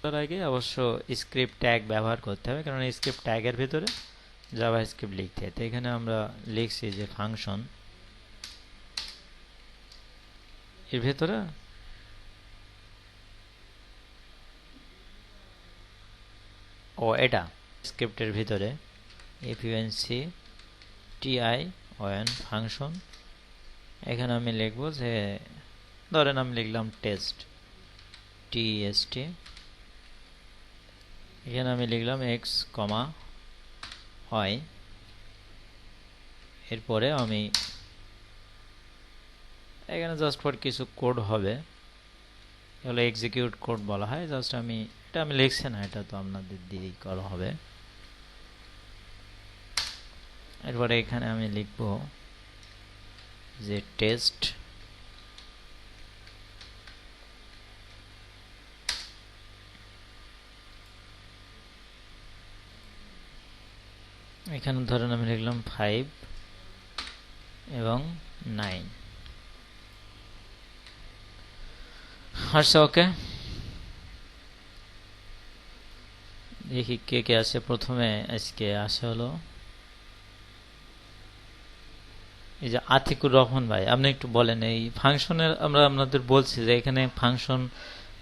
তার আগে অবশ্য স্ক্রিপ্ট ট্যাগ ব্যবহার করতে হবে, কারণ স্ক্রিপ্ট ট্যাগের ভিতরে জাভাস্ক্রিপ্ট লিখতে হয়। তো এখানে আমরা লিখছি যে ফাংশন, এর ভেতরে এটা স্ক্রিপ্টের ভিতরে function ফাংশন, এখানে আমি লিখব যে ধরেন আমি লিখলাম টেস্ট test, এখানে আমি লিখলাম x, y, এরপরে আমি এখানে জাস্ট ফর কিছু কোড হবে, এগুলো এক্সিকিউট কোড বলা হয়। জাস্ট আমি এটা আমি লিখছি না, এটা তো আপনাদের দিয়েই করা হবে। এরপরে এখানে আমি লিখব যে টেস্ট এখানে ধরেন আমি লিখলাম 5 এবং 9। আচ্ছা, ওকে, দেখি কে কে আছে। প্রথমে আজকে আসে হলো এই যে আতিকুর রহমান ভাই, আপনি একটু বলেন এই ফাংশনের, আমরা আপনাদের বলছি যে এখানে ফাংশন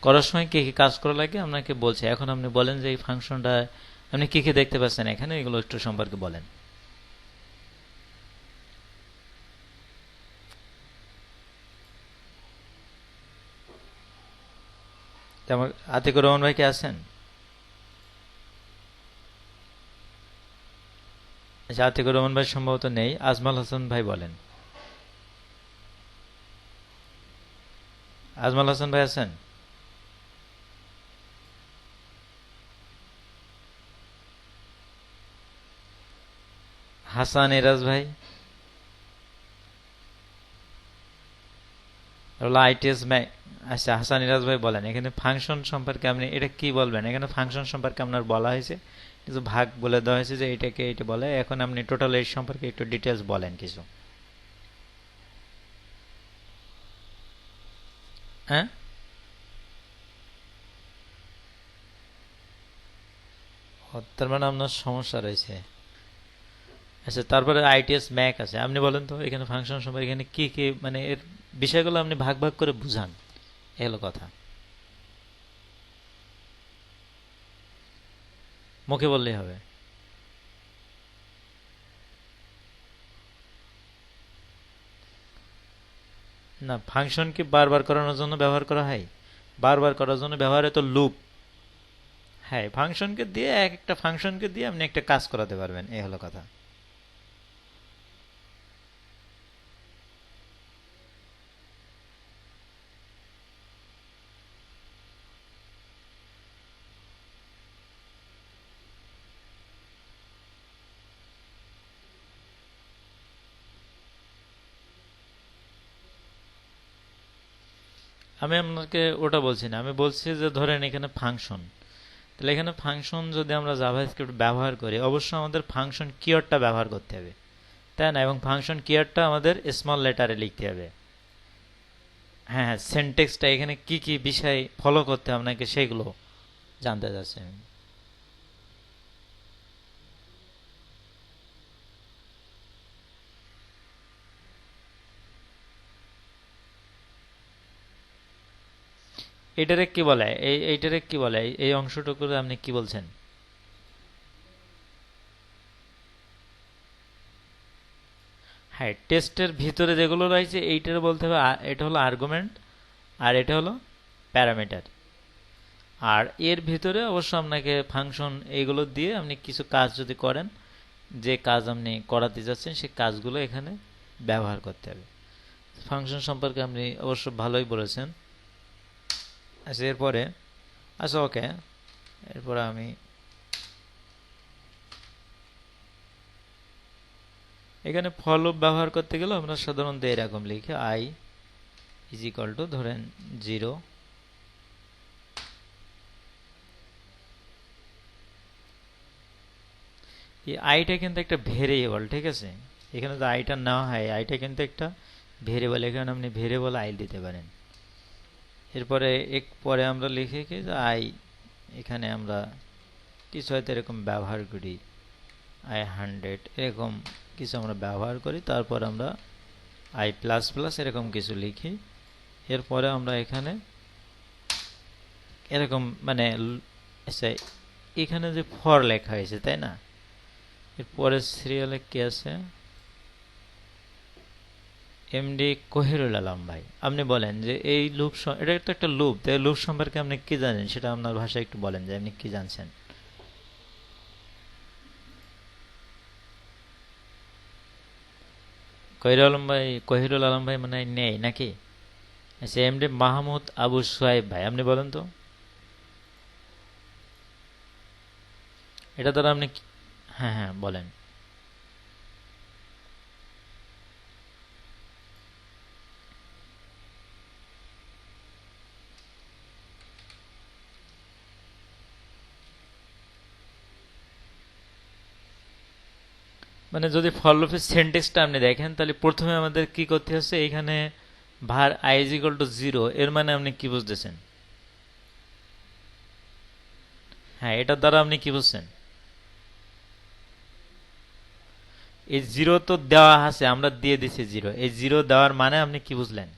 করার সময় কি কি কাজ করা লাগে আপনাকে বলছি। এখন আপনি বলেন যে এই ফাংশনটা আপনি কি কি দেখতে পাচ্ছেন এখানে, এগুলো একটু সম্পর্কে বলেন। আমার আতিকুর রহমান ভাই কে আছেন? আচ্ছা, আতিকুর রহমান ভাই সম্ভবত নেই। আজমাল হাসান ভাই বলেন। আজমাল হাসান ভাই আছেন? হাসান এরাজ ভাই, আইটিএস ম্যাক। আচ্ছা, হাসান ইরাজ ভাই বলেন এখানে ফাংশন সম্পর্কে আপনি এটা কি বলবেন। এখানে ফাংশন সম্পর্কে আপনার বলা হয়েছে কিছু ভাগ বলে দেওয়া হয়েছে যে এটাকে এটা বলে। এখন আপনি টোটাল এর সম্পর্কে একটু ডিটেলস বলেন কিছু। হ্যাঁ, তার মানে আপনার সমস্যা রয়েছে। আচ্ছা, তারপরে আইটিএস ম্যাক আছে, আপনি বলেন তো এখানে ফাংশন সম্পর্কে এখানে কি কি মানে এর বিষয়গুলো আপনি ভাগ ভাগ করে বুঝান, এগুলো কথা মুখে বললেই হবে। না, ফাংশন কি বারবার করানোর জন্য ব্যবহার করা হয়? বারবার করার জন্য ব্যবহার হয় তো লুপ। হ্যাঁ, ফাংশনকে দিয়ে এক একটা ফাংশনকে দিয়ে আপনি একটা কাজ করাতে পারবেন, এই হলো কথা। আমি আপনাকে ওটা বলছি না, আমি বলছি যে ধরেন এখানে ফাংশন, তাহলে এখানে ফাংশন যদি আমরা জাভাস্ক্রিপ্ট ব্যবহার করি অবশ্যই আমাদের ফাংশন কিওয়ার্ডটা ব্যবহার করতে হবে, তাই না? এবং ফাংশন কিওয়ার্ডটা আমাদের স্মল লেটারে লিখতে হবে। হ্যাঁ হ্যাঁ, সেন্টেক্সটা এখানে কি কি বিষয় ফলো করতে হবে আপনাকে সেগুলো জানতে চাচ্ছি আমি। এইটারে কি বলে, এইটারে কি বলে, এই অংশটুকু আপনি কি বলছেন? হ্যাঁ, টেস্টের ভিতরে যেগুলো রয়েছে এইটারে বলতে হবে এটা হলো আর্গুমেন্ট আর এটা হলো প্যারামিটার। আর এর ভিতরে অবশ্য আপনাকে ফাংশন এইগুলো দিয়ে আপনি কিছু কাজ যদি করেন, যে কাজ আপনি করাতে যাচ্ছেন সেই কাজগুলো এখানে ব্যবহার করতে হবে। ফাংশন সম্পর্কে আপনি অবশ্য ভালোই বলেছেন। আচ্ছা, এরপরে আচ্ছা ওকে, এরপরে আমি এখানে ফর লুপ ব্যবহার করতে গেলে আমরা সাধারণত এরকম লিখি i ইজ ইকুয়াল টু ধরেন 0, এই আইটা কিন্তু একটা ভেরিয়েবল, ঠিক আছে? এখানে তো আইটা নেওয়া হয়, আইটা কিন্তু একটা ভেরিয়েবল, এখানে আপনি ভেরিয়েবল আই দিতে পারেন। এরপরে এক পরে আমরা লিখি কি যে আই এখানে আমরা কিছু হয়তো এরকম ব্যবহার করি, i100 এরকম কিছু আমরা ব্যবহার করি, তারপর আমরা i++ এরকম কিছু লিখি। এরপরে আমরা এখানে এরকম মানে আচ্ছা, এখানে যে ফর লেখা হয়েছে তাই না, এরপরে সিরিয়ালে কি আছে, এমডি কোহিরুল আলম ভাই, আপনি বলেন যে এই লুপ, এটা তো একটা লুপ, তাই লুপ সম্পর্কে আপনি কি জানেন সেটা আপনার ভাষায় একটু বলেন যে আপনি কি জানছেন। কোহিরুল আলম ভাই মানে নেই নাকি? আচ্ছা, এমডি মাহমুদ আবু সোহাইব ভাই, আপনি বলেন তো এটা দ্বারা আপনি হ্যাঁ হ্যাঁ বলেন। মানে যদি ফর লুপের সিনট্যাক্সটা আপনি দেখেন তাহলে প্রথমে আমাদের কি করতে হচ্ছে, এখানে var i is equal to 0 এর মানে আপনি কি বুঝতেছেন? হ্যাঁ, এটার দ্বারা আপনি কি বুঝছেন? এই জিরো তো দেওয়া আছে, আমরা দিয়ে দিছি জিরো, এই জিরো দেওয়ার মানে আপনি কি বুঝলেন?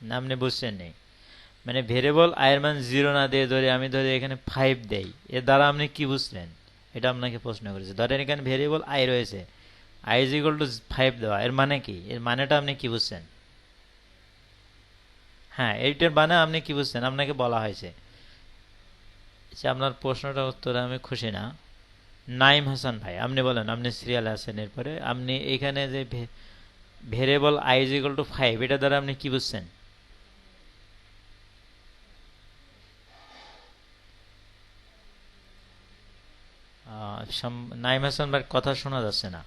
না, আপনি বুঝছেন নেই। মানে ভেরিয়েবল i এর মান 0 না দিয়ে আমি ধরে এখানে 5 দেই, এর দ্বারা আপনি কি বুঝলেন? এটা আপনাকে প্রশ্ন করেছে। ধরেন এখানে ভেরিয়েবল i রয়েছে, i is equal to 5 দেওয়া, এর মানে কি? এর মানেটা আপনি কি বুঝছেন? হ্যাঁ, এইটার মানে আপনি কি বুঝছেন আপনাকে বলা হয়েছে। আচ্ছা, আপনার প্রশ্নটার উত্তরে আমি খুশি না। নাইম হাসান ভাই, আপনি বলেন, আপনি সিরিয়ালে আছেন, এরপরে আপনি এখানে যে variable i is equal to 5 এটা দ্বারা আপনি কি বুঝছেন? নাইম হাসান ভাইয়ের কথা শোনা যাচ্ছে না।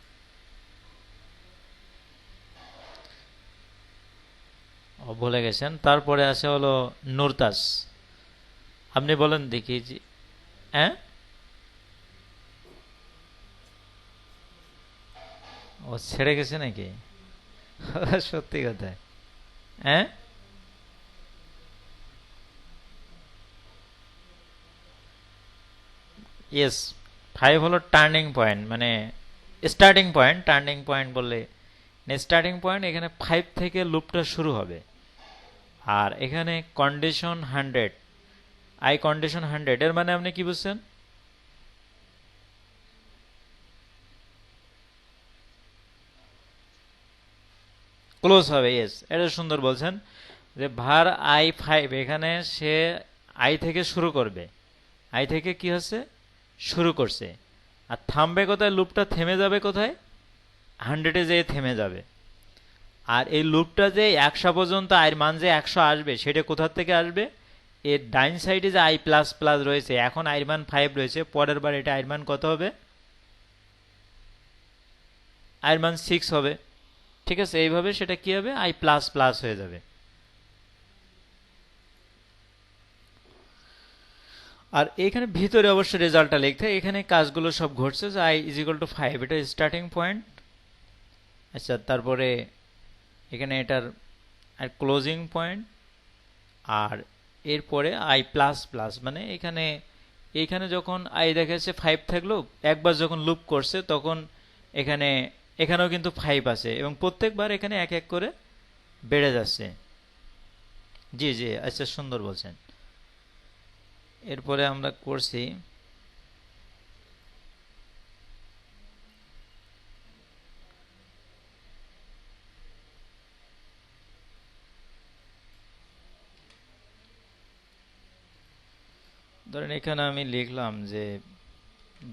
ও ভুলে গেছেন। তারপরে আছে হলো নুরতাজ, আপনি বলেন দেখি যে হ্যাঁ, ও ছেড়ে গেছে নাকি? সত্যি কথা? হ্যাঁ, ইয়েস, 5 হলো টার্নিং পয়েন্ট, মানে স্টার্টিং পয়েন্ট। টার্নিং পয়েন্ট বললে স্টার্টিং পয়েন্ট, এখানে 5 থেকে লুপটা শুরু হবে। আর এখানে কন্ডিশন 100, আই কন্ডিশন 100 এর মানে আপনি কি বুঝছেন? ক্লোজ হবে, ইয়েস, এটা সুন্দর বলছেন যে var i5 এখানে সে আই থেকে শুরু করবে, আই থেকে কি হচ্ছে, শুরু করছে। আর থামবে কোথায়, লুপটা থেমে যাবে কোথায়, 100-এ যেয়ে থেমে যাবে। আর এই লুপটা যে 100 পর্যন্ত আয়ের মান যে 100 আসবে সেটা কোথা থেকে আসবে, এর ডাইন সাইডে যে i++ রয়েছে, এখন আয়ের মান 5 রয়েছে, পরের বার এটা আয়ের মান কত হবে, আয়ের মান 6 হবে। ঠিক আছে, এইভাবে সেটা কি হবে, i++ হয়ে যাবে। আর এখানে ভিতরে অবশ্য রেজাল্টটা লিখতে হয়, এখানে কাজগুলো সব ঘটছে যে i is equal to 5 এটা স্টার্টিং পয়েন্ট। আচ্ছা, তারপরে এখানে এটার আর ক্লোজিং পয়েন্ট, আর এরপরে i++ মানে এখানে এইখানে যখন i দেখেছে 5 থাকলো, একবার যখন লুপ করছে তখন এখানে এখানেও কিন্তু 5 আছে এবং প্রত্যেকবার এখানে এক এক করে বেড়ে যাচ্ছে। জি জি, আচ্ছা, সুন্দর বলছেন। এরপরে আমরা করছি ধরেন এখানে আমি লিখলাম যে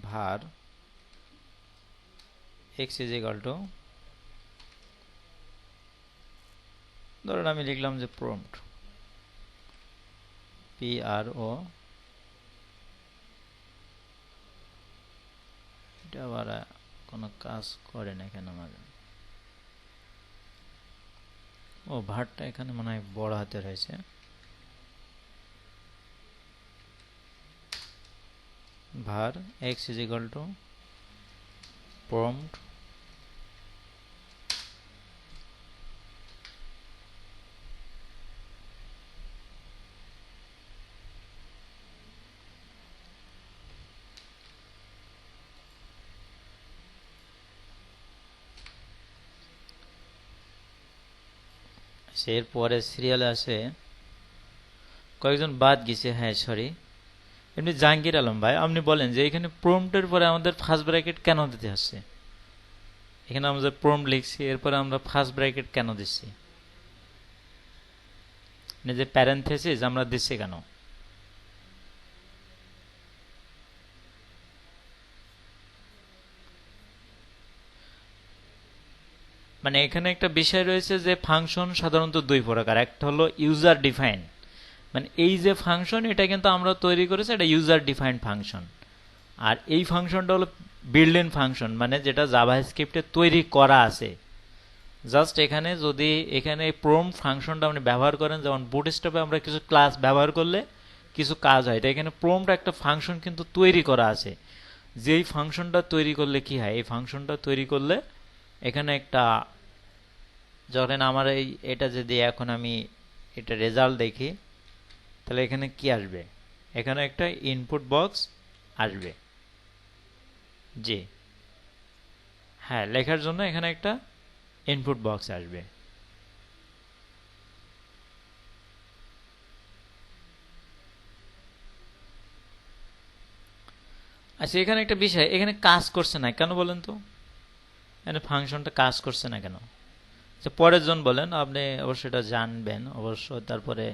var x is equal to, ধরেন আমি লিখলাম যে prompt pro, এটা আবার কোনো কাজ করে না কেন আমাদের, ও ভারটা এখানে মনে হয় বড় হাতে রয়েছে। var x is equal to prompt এরপরে সিরিয়ালে আছে কয়েকজন বাদ গেছে, হ্যাঁ সরি, এমনি জাহাঙ্গীর আলম ভাই আপনি বলেন যে এখানে প্রম্পটের পরে আমাদের ফার্স্ট ব্র্যাকেট কেন দিতে হচ্ছে? এখানে আমরা প্রম্পট লিখছি, এরপরে আমরা ফার্স্ট ব্র্যাকেট কেন দিচ্ছি? যে প্যারেনথেসিস আমরা দিচ্ছি কেন? মানে এখানে একটা বিষয় রয়েছে যে ফাংশন সাধারণত দুই প্রকার, একটা হলো ইউজার ডিফাইন, মানে এই যে ফাংশন এটা কিন্তু আমরা তৈরি করেছি, এটা ইউজার ডিফাইন ফাংশন। আর এই ফাংশনটা হলো বিল্ড ইন ফাংশন, মানে যেটা জাভাস্ক্রিপ্টে তৈরি করা আছে। জাস্ট এখানে যদি এখানে প্রম্পট ফাংশনটা আপনি ব্যবহার করেন, যেমন বুটস্ট্র্যাপে আমরা কিছু ক্লাস ব্যবহার করলে কিছু কাজ হয়, তো এখানে প্রম্পট একটা ফাংশন কিন্তু তৈরি করা আছে। যেই ফাংশনটা তৈরি করলে কি হয়, এই ফাংশনটা তৈরি করলে এখানে একটা, যখন আমার এটা যদি এখন আমি এটা রেজাল্ট দেখি, তাহলে এখানে কি আসবে? এখানে একটা ইনপুট বক্স আসবে। জি হ্যাঁ, লেখার জন্য এখানে একটা ইনপুট বক্স আসবে। আচ্ছা, এখানে একটা বিষয়, এখানে কাজ করছে না কেন বলেন তো? এখানে ফাংশনটা কাজ করছে না কেন? আচ্ছা, পরের জন বলেন, আপনি অবশ্যই এটা জানবেন অবশ্য। তারপরে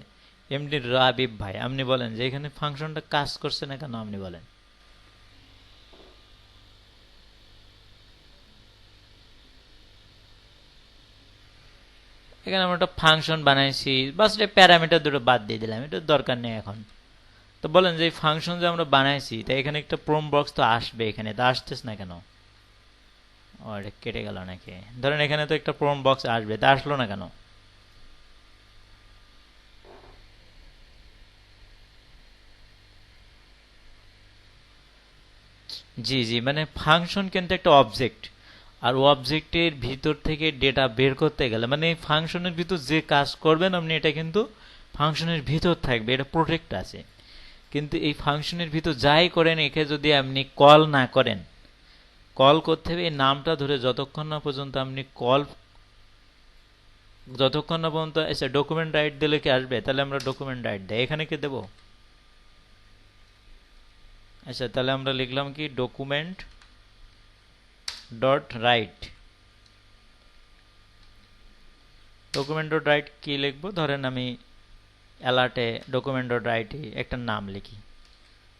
এমডি রাবিব ভাই আপনি বলেন যে এখানে ফাংশনটা কাজ করছে না কেন, আপনি বলেন। এখানে আমরা একটা ফাংশন বানাইছি, বাস এটা প্যারামিটার দুটো বাদ দিয়ে দিলাম, এটা দরকার নেই এখন। তো বলেন যে এই ফাংশন যে আমরা বানাইছি, তাই এখানে একটা প্রম্পট বক্স তো আসবে, এখানে তা আসতেছে না কেন? ও, এটা কেটে গেল নাকি? ধরেন এখানে তো একটা প্রম্পট বক্স আসবে, তা আসলো না কেন? জি জি, মানে ফাংশন কিন্তু একটা অবজেক্ট, আর অবজেক্টের ভিতর থেকে ডেটা বের করতে গেলে, মানে ফাংশনের ভিতর যে কাজ করবেন আপনি, এটা কিন্তু ফাংশনের ভিতর থাকবে, এটা প্রোটেক্ট আছে। কিন্তু এই ফাংশনের ভিতর যাই করেন, একে যদি আপনি কল না করেন, কল করতে হবে এই নামটা ধরে, যতক্ষণ না পর্যন্ত আপনি কল, যতক্ষণ না পর্যন্ত আচ্ছা ডকুমেন্ট রাইট দিলে কি আসবে? তাহলে আমরা ডকুমেন্ট রাইট দেয়, এখানে কি দেব? আচ্ছা, তাহলে আমরা লিখলাম কি document dot right. Document dot right কি লিখবো? ধরেন আমি অ্যালার্টে ডকুমেন্ট ডট রাইটে একটা নাম লিখি,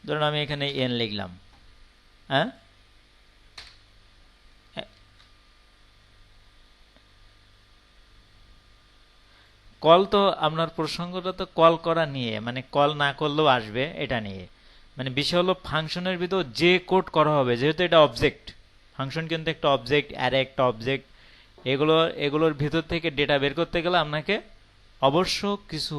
ধরেন আমি এখানে এন লিখলাম। হ্যাঁ, কল তো আপনার প্রসঙ্গটা তো কল করা নিয়ে, মানে কল না করলেও আসবে এটা নিয়ে। মানে বিষয় হলো ফাংশনের ভিতর যে কোড করা হবে, যেহেতু এটা অবজেক্ট, ফাংশন কিন্তু একটা অবজেক্ট, অ্যারে একটা অবজেক্ট, এগুলোর ভিতর থেকে ডেটা বের করতে গেলে আপনাকে অবশ্য কিছু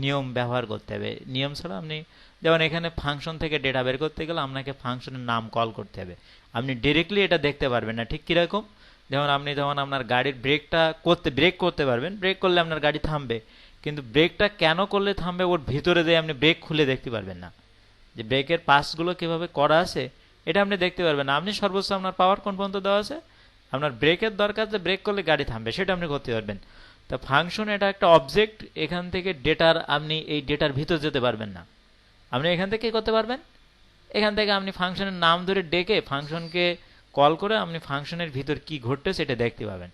নিয়ম ব্যবহার করতে হবে। নিয়ম ছাড়া আপনি, যেমন এখানে ফাংশন থেকে ডেটা বের করতে গেলে আপনাকে ফাংশনের নাম কল করতে হবে, আপনি ডিরেক্টলি এটা দেখতে পারবেন না। ঠিক কিরকম? যেমন আপনি যখন আপনার গাড়ির ব্রেক করতে পারবেন, ব্রেক করলে আপনার গাড়ি থামবে, কিন্তু ব্রেকটা কেন করলে থামবে ওর ভিতরে দিয়ে আপনি ব্রেক খুলে দেখতে পারবেন না, যে ব্রেকের পাসগুলো কিভাবে করা আছে এটা আপনি দেখতে পারবেন না। আপনি সর্বোচ্চ আপনার পাওয়ার কোন পর্যন্ত দেওয়া আছে, আপনার ব্রেকের দরকার যে ব্রেক করলে গাড়ি থামবে, সেটা আপনি করতে পারবেন। তা ফাংশন এটা একটা অবজেক্ট, এখান থেকে ডেটার, আপনি এই ডেটার ভিতর যেতে পারবেন না। আপনি এখান থেকে কি করতে পারবেন? এখান থেকে আপনি ফাংশনের নাম ধরে ডেকে ফাংশনকে কল করে আপনি ফাংশনের ভিতর কি ঘটছে সেটা দেখতে পাবেন।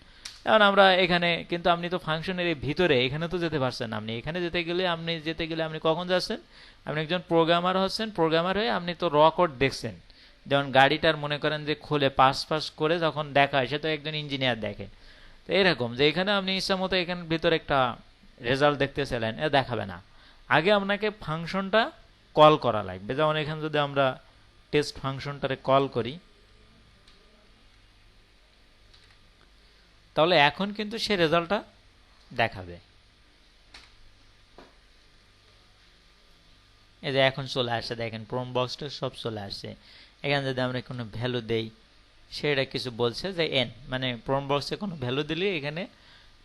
এখন আমরা এখানে কিন্তু, আপনি তো ফাংশনের এই ভিতরে এখানে তো যেতে পারছেন না। আপনি এখানে যেতে গেলে আপনি কখন যাচ্ছেন? আপনি একজন প্রোগ্রামার হচ্ছেন, প্রোগ্রামার হয়ে আপনি তো র কোড দেখছেন। যেমন গাড়িটার মনে করেন যে খুলে পাস পাস করে যখন দেখায়, সে তো একজন ইঞ্জিনিয়ার দেখে। তো এরকম যে এখানে আপনি ইচ্ছা মতো এখানে ভিতরে একটা রেজাল্ট দেখতেছিলেন, এ দেখাবে না। আগে আপনাকে ফাংশনটা কল করা লাগবে। যেমন এখানে যদি আমরা টেস্ট ফাংশনটারে কল করি, তাহলে এখন কিন্তু সে রেজাল্টটা দেখাবে। এই যে এখন চলে আসছে, দেখেন প্রম্পট বক্সটা সব চলে আসছে। এখানে যদি আমরা কোনো ভ্যালু দেই, সেটা কিছু বলছে যে এন, মানে প্রম্পট বক্সে কোনো ভ্যালু দিলে এখানে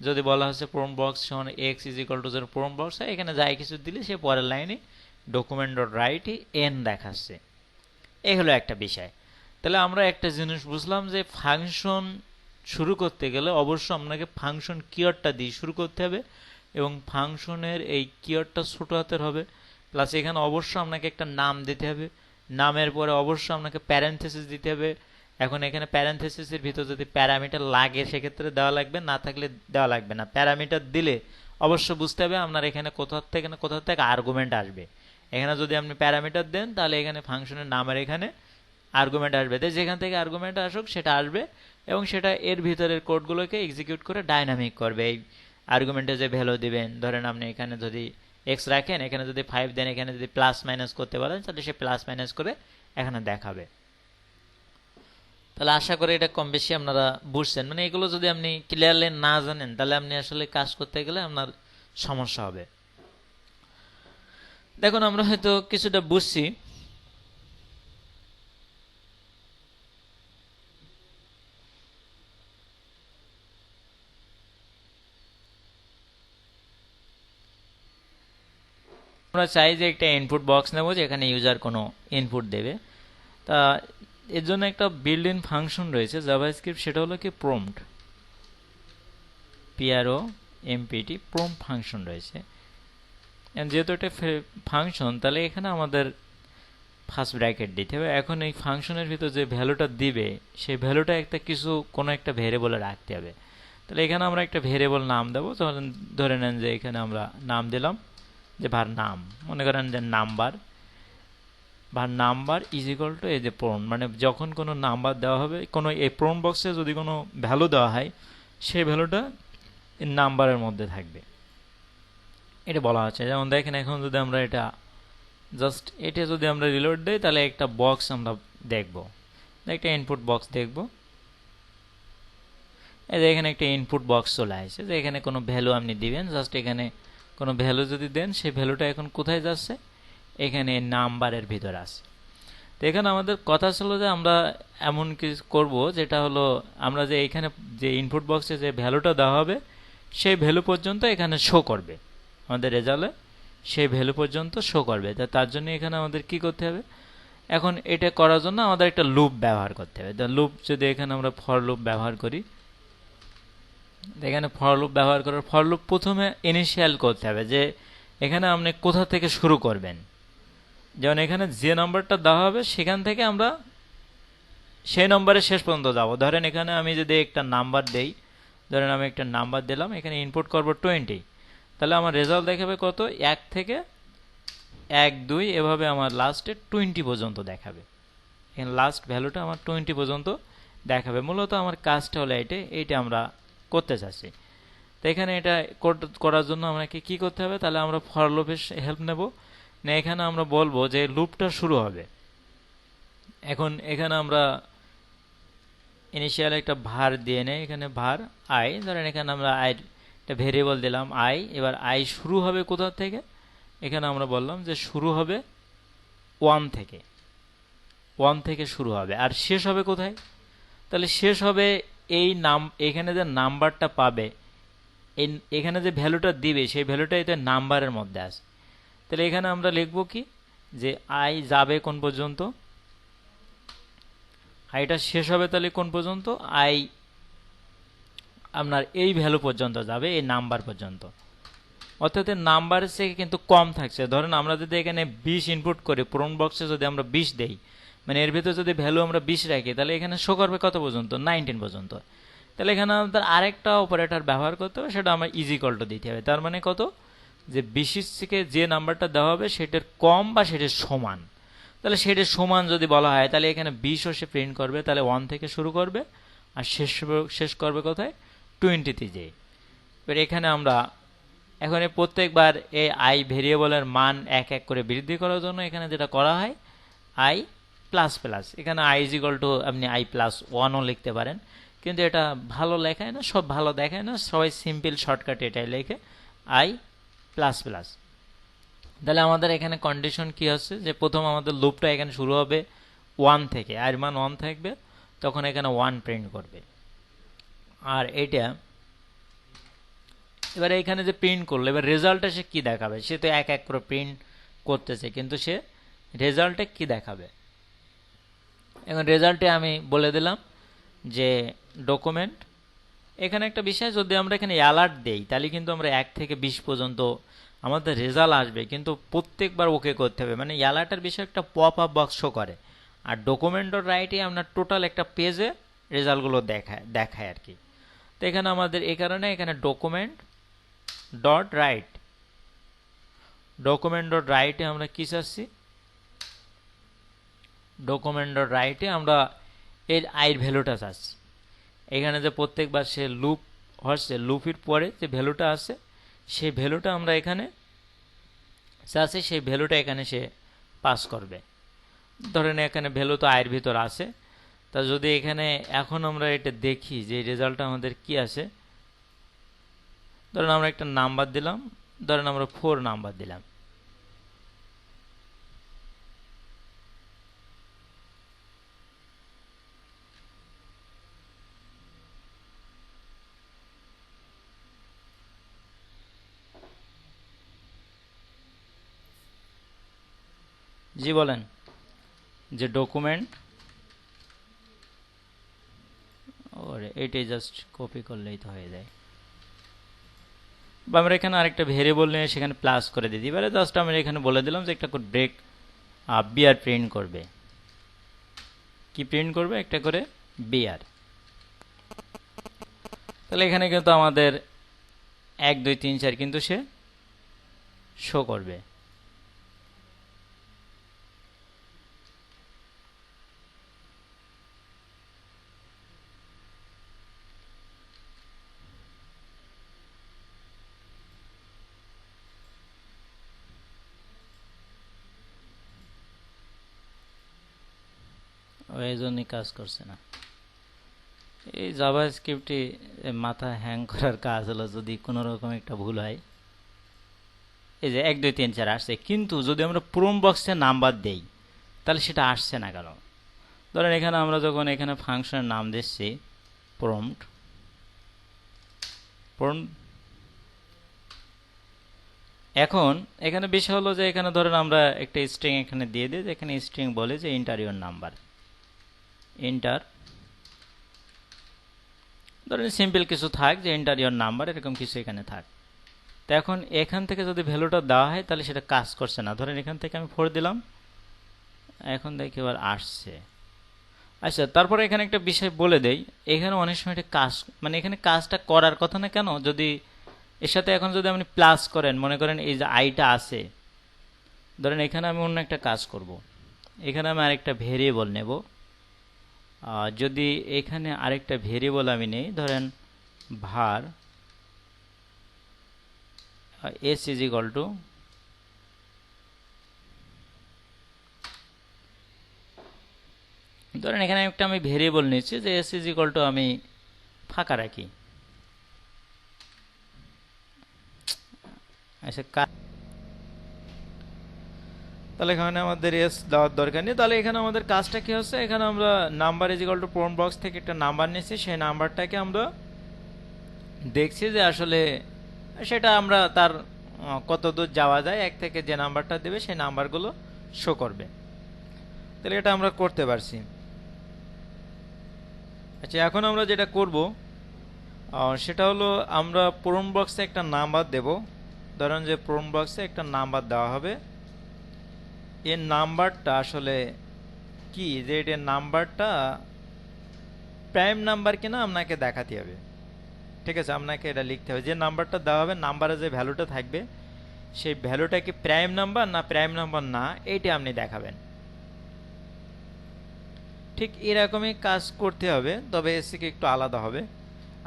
যদি বলা হচ্ছে প্রম্পট বক্স সমান x is equal two 0, prompt box এখানে যাই কিছু দিলে সে পরের লাইনে ডকুমেন্ট ডট রাইটে এন দেখাচ্ছে। এই হলো একটা বিষয়। তাহলে আমরা একটা জিনিস বুঝলাম যে ফাংশন শুরু করতে গেলে অবশ্য আপনাকে ফাংশন কিওয়ার্ডটা দিয়ে শুরু করতে হবে এবং ফাংশনের এই কিওয়ার্ডটা ছোট হাতের হবে, প্লাস এখানে অবশ্য আপনাকে একটা নাম দিতে হবে, নামের পরে অবশ্য আপনাকে প্যারেনথেসিস দিতে হবে। এখন এখানে প্যারেনথেসিসের ভিতর যদি প্যারামিটার লাগে সেক্ষেত্রে দেওয়া লাগবে, না থাকলে দেওয়া লাগবে না। প্যারামিটার দিলে অবশ্য বুঝতে হবে আপনার এখানে কোথা থেকে আর্গুমেন্ট আসবে। এখানে যদি আপনি প্যারামিটার দেন তাহলে এখানে ফাংশনের নামের এখানে আর্গুমেন্ট আসবে, তাই যেখান থেকে আর্গুমেন্ট আসুক সেটা আসবে এবং সেটা এর ভিতরের কোডগুলোকে এক্সিকিউট করে ডাইনামিক করবে। এই আর্গুমেন্টে যে ভ্যালু দিবেন, ধরেন আপনি এখানে যদি এক্স রাখেন, এখানে যদি 5 দেন, এখানে যদি প্লাস মাইনাস করতে বলেন তাহলে সে প্লাস মাইনাস করে এখানে দেখাবে। তাহলে আশা করি এটা কম বেশি আপনারা বুঝছেন। মানে এগুলো যদি আপনি ক্লিয়ারলি না জানেন তাহলে আপনি আসলে কাজ করতে গেলে আপনার সমস্যা হবে। দেখুন আমরা হয়তো কিছুটা বুঝছি, আমরা চাই যে একটা ইনপুট বক্স নেব যেখানে ইউজার কোনো ইনপুট দেবে। তা এর জন্য একটা বিল্ড ইন ফাংশন রয়েছে জাভাস্ক্রিপ্ট, সেটা হলো কি প্রম্পট, PROMPT প্রম্পট ফাংশন রয়েছে। যেহেতু এটা ফাংশন তাহলে এখানে আমাদের ফার্স্ট ব্র্যাকেট দিতে হবে। এখন এই ফাংশনের ভিতর যে ভ্যালুটা দিবে সেই ভ্যালুটা কোনো একটা ভেরিয়েবলে রাখতে হবে। তাহলে এখানে আমরা একটা ভেরিয়েবল নাম দেবো। ধরে নেন যে এখানে আমরা নাম দিলাম যে ভার নাম, মনে করেন যে নাম্বার, ভার নাম্বার ইজ ইকুয়াল টু এই যে প্রন, মানে যখন কোনো নাম্বার দেওয়া হবে, কোনো এই প্রন বক্সে যদি কোনো ভ্যালু দেওয়া হয় সেই ভ্যালুটা নাম্বারের মধ্যে থাকবে, এটা বলা হচ্ছে। যেমন দেখেন এখন যদি আমরা এটা যদি আমরা রিলোড দেই তাহলে একটা বক্স আমরা দেখব, একটা ইনপুট বক্স দেখব। এই যে এখানে একটা ইনপুট বক্স চলে আসছে, যে এখানে কোনো ভ্যালু আপনি দিবেন, জাস্ট এখানে কোনো ভ্যালু যদি দেন সেই ভ্যালুটা এখন কোথায় যাচ্ছে, এখানে নাম্বারের ভিতরে আছে। তো এখানে আমাদের কথা ছিল যে আমরা এমন কিছু করব যেটা হলো আমরা যে এখানে যে ইনপুট বক্সে যে ভ্যালুটা দেওয়া হবে সেই ভ্যালু পর্যন্ত এখানে শো করবে, আমাদের রেজাল্টে সেই ভ্যালু পর্যন্ত শো করবে। তার জন্য এখানে আমাদের কি করতে হবে, এখন এটা করার জন্য আমাদের একটা লুপ ব্যবহার করতে হবে। লুপ যদি এখানে আমরা ফর লুপ ব্যবহার করি, এখানে ফর লুপ ব্যবহার করার ফর লুপ প্রথমে ইনিশিয়াল করতে হবে যে এখানে আপনি কোথা থেকে শুরু করবেন। যেমন এখানে যে নাম্বারটা দেওয়া হবে সেখান থেকে আমরা সেই নম্বরের শেষ পর্যন্ত যাব। ধরেন এখানে আমি যদি একটা নাম্বার দেই, ধরেন আমি একটা নাম্বার দিলাম, এখানে ইনপুট করব 20, তাহলে আমার রেজাল্ট দেখাবে কত, 1 থেকে 1 2 এভাবে আমার লাস্টে 20 পর্যন্ত দেখাবে। এখানে লাস্ট ভ্যালুটা আমার 20 পর্যন্ত দেখাবে। মূলত আমার কাজটা হলো এইটা আমরা করতে চাচ্ছি। তো এখানে এটা করার জন্য আমাকে কি করতে হবে, তাহলে আমরা ফর লুপের হেল্প নেব। না এখানে আমরা বলবো যে লুপটা শুরু হবে। এখন এখানে আমরা ইনিশিয়াল একটা ভার দিয়ে নেই, এখানে ভার আই, ধরেন এখানে আমরা আই একটা ভেরিয়েবল দিলাম আই। এবার আই শুরু হবে কোথা থেকে, এখানে আমরা বললাম যে শুরু হবে 1 থেকে, 1 থেকে শুরু হবে। আর শেষ হবে কোথায়, তাহলে শেষ হবে এই এখানে যে নাম্বারটা পাবে, এখানে যে ভ্যালুটা দিবে সেই ভ্যালুটা এতে নাম্বারের মধ্যে আছে। তাহলে এখানে আমরা লিখব কি, যে আই যাবে কোন পর্যন্ত, আইটা শেষ হবে তাহলে কোন পর্যন্ত, আই আপনার এই ভ্যালু পর্যন্ত যাবে, এই নাম্বার পর্যন্ত। অর্থাৎ নাম্বারের থেকে কিন্তু কম থাকছে। ধরেন আমরা যদি এখানে 20 ইনপুট করি, প্রম্পট বক্সে যদি আমরা 20 দেই, মানে এর ভিতরে যদি ভ্যালু আমরা 20 রাখি, তাহলে এখানে শো করবে কত পর্যন্ত, 19 পর্যন্ত। তাহলে এখানে আমাদের আরেকটা অপারেটর ব্যবহার করতে হবে, সেটা আমরা ইজ ইকুয়াল টু দিতে হবে। তার মানে কত, যে 20 থেকে যে নাম্বারটা দেওয়া হবে সেটার কম বা সেটার সমান। তাহলে সেটার সমান যদি বলা হয় তাহলে এখানে 20 সে প্রিন্ট করবে, তাহলে 1 থেকে শুরু করবে আর শেষ করবে কোথায়, 20-তে যেয়ে। এবার এখানে আমরা এখন প্রত্যেকবার এই আই ভেরিয়েবলের মান এক এক করে বৃদ্ধি করার জন্য এখানে যেটা করা হয়, আই প্লাস প্লাস, এখানে আই ইজ ইকুয়াল টু আপনি আই প্লাস 1ও লিখতে পারেন, কিন্তু এটা ভালো লেখায় না, সব ভালো দেখায় না, সবাই সিম্পল শর্টকাট এটাই লেখে আই প্লাস প্লাস। তাহলে আমাদের এখানে কন্ডিশন কি হচ্ছে, যে প্রথম আমাদের লুপটা এখানে শুরু হবে 1 থেকে, আর মান 1 থাকবে, তখন এখানে 1 প্রিন্ট করবে। আর এটা এবারে এখানে যে প্রিন্ট করলো, এবার রেজাল্টে সে কি দেখাবে, সে তো এক এক করে প্রিন্ট করতেছে, কিন্তু সে রেজাল্টে কি দেখাবে। এখন রেজাল্টে আমি বলে দিলাম যে ডকুমেন্ট এখানে একটা বিষয়, যদি আমরা এখানে অ্যালার্ট দেই তাহলে কিন্তু আমরা 1 থেকে 20 পর্যন্ত আমাদের রেজাল্ট আসবে, কিন্তু প্রত্যেকবার ওকে করতে হবে। মানে অ্যালার্টের বিষয় একটা পপ আপ বক্স শো করে, আর ডকুমেন্ট ডট রাইটে আমরা টোটাল একটা পেজে রেজাল্টগুলো দেখায় আর কি। তো এখানে আমাদের এই কারণে এখানে ডকুমেন্ট ডট রাইটে আমরা কি চাচ্ছি, ডকুমেন্ট ডট রাইটে আমরা এর আইয়ের ভ্যালুটা চাচ্ছি। এখানে যে প্রত্যেকবার সে লুপ হচ্ছে, লুপের পরে যে ভ্যালুটা আছে সেই ভ্যালুটা আমরা এখানে চাচ্ছি, সেই ভ্যালুটা এখানে সে পাস করবে। ধরেন এখানে ভ্যালু তো আয়ের ভিতর আছে, তা যদি এখানে এখন আমরা এটা দেখি যে রেজাল্টটা আমাদের কি আছে, ধরেন আমরা একটা নাম্বার দিলাম, ধরেন আমরা 4 নাম্বার দিলাম। জি বলেন, যে ডকুমেন্ট, ওরে এইটাই জাস্ট কপি করলেই তো হয়ে যায়। বা আমরা এখানে আরেকটা ভেরিয়েবল নিয়ে সেখানে প্লাস করে দিই। এবারে জাস্ট আমরা এখানে বলে দিলাম যে একটা করে ব্রেক বিআর প্রিন্ট করবে। কি প্রিন্ট করবে? একটা করে বিআর। তাহলে এখানে কিন্তু আমাদের 1 2 3 4 কিন্তু সে শো করবে। এই জন্যই কাজ করছে না। এই জাভাস্ক্রিপ্টে মাথা হ্যাং করার কাজ হলো, যদি কোনো রকম একটা ভুল হয়, এই যে 1 2 3 4 আসছে, কিন্তু যদি আমরা প্রম্পট বক্সে নাম্বার দেই তাহলে সেটা আসছে না কেন? ধরেন এখানে আমরা যখন এখানে ফাংশনের নাম দিচ্ছি প্রম্পট, এখন এখানে বিষয় হলো যে এখানে ধরেন আমরা একটা স্ট্রিং এখানে দিয়ে দিই, এখানে স্ট্রিং বলে যে এন্টার ইওর নাম্বার, এন্টার, ধরেন সিম্পল কিছু থাক যে এন্টার ইওর নাম্বার, এরকম কিছু এখানে থাক। তো এখন এখান থেকে যদি ভ্যালুটা দেওয়া হয় তাহলে সেটা কাজ করছে না। ধরেন এখান থেকে আমি 4 দিলাম, এখন দেখি এবার আসছে। আচ্ছা, তারপরে এখানে একটা বিষয় বলে দেই, এখানে অনেক সময় এটা কাজ, মানে এখানে কাজটা করার কথা না কেন, যদি এর সাথে এখন যদি আপনি প্লাস করেন, মনে করেন এই যে আইটা আছে, ধরেন এখানে আমি অন্য একটা কাজ করব, এখানে আমি আরেকটা ভেরিয়েবল নেব। যদি এখানে আরেকটা ভেরিয়েবল আমি নেই, ধরেন var s is equal to ধরেন এখানে একটা আমি ভেরিয়েবল নিচ্ছি যে s is equal to আমি ফাঁকা রাখি। আচ্ছা, তাহলে এখানে আমাদের এস দেওয়ার দরকার নেই। তাহলে এখানে আমাদের কাজটা কি হচ্ছে, এখানে আমরা number is equal two prompt box থেকে একটা নাম্বার নিচ্ছি, সেই নাম্বারটাকে আমরা দেখছি যে আসলে সেটা আমরা তার কত দূর যাওয়া যায়, 1 থেকে যে নাম্বারটা দেবে সেই নাম্বারগুলো শো করবে। তাহলে এটা আমরা করতে পারছি। আচ্ছা, এখন আমরা যেটা করব সেটা হলো আমরা প্রম্পট বক্সে একটা নাম্বার দেব। ধরেন যে প্রম্পট বক্সে একটা নাম্বার দেওয়া হবে, এর নাম্বারটা আসলে কি, যে এটার নাম্বারটা প্রাইম নাম্বার কিনা আপনাকে দেখাতে হবে। ঠিক আছে, আপনাকে এটা লিখতে হবে, যে নাম্বারটা দেওয়া হবে, নাম্বারে যে ভ্যালুটা থাকবে সেই ভ্যালুটা কি প্রাইম নাম্বার না প্রাইম নাম্বার না, এইটা আপনি দেখাবেন। ঠিক এরকমই কাজ করতে হবে, তবে এর থেকে একটু আলাদা হবে।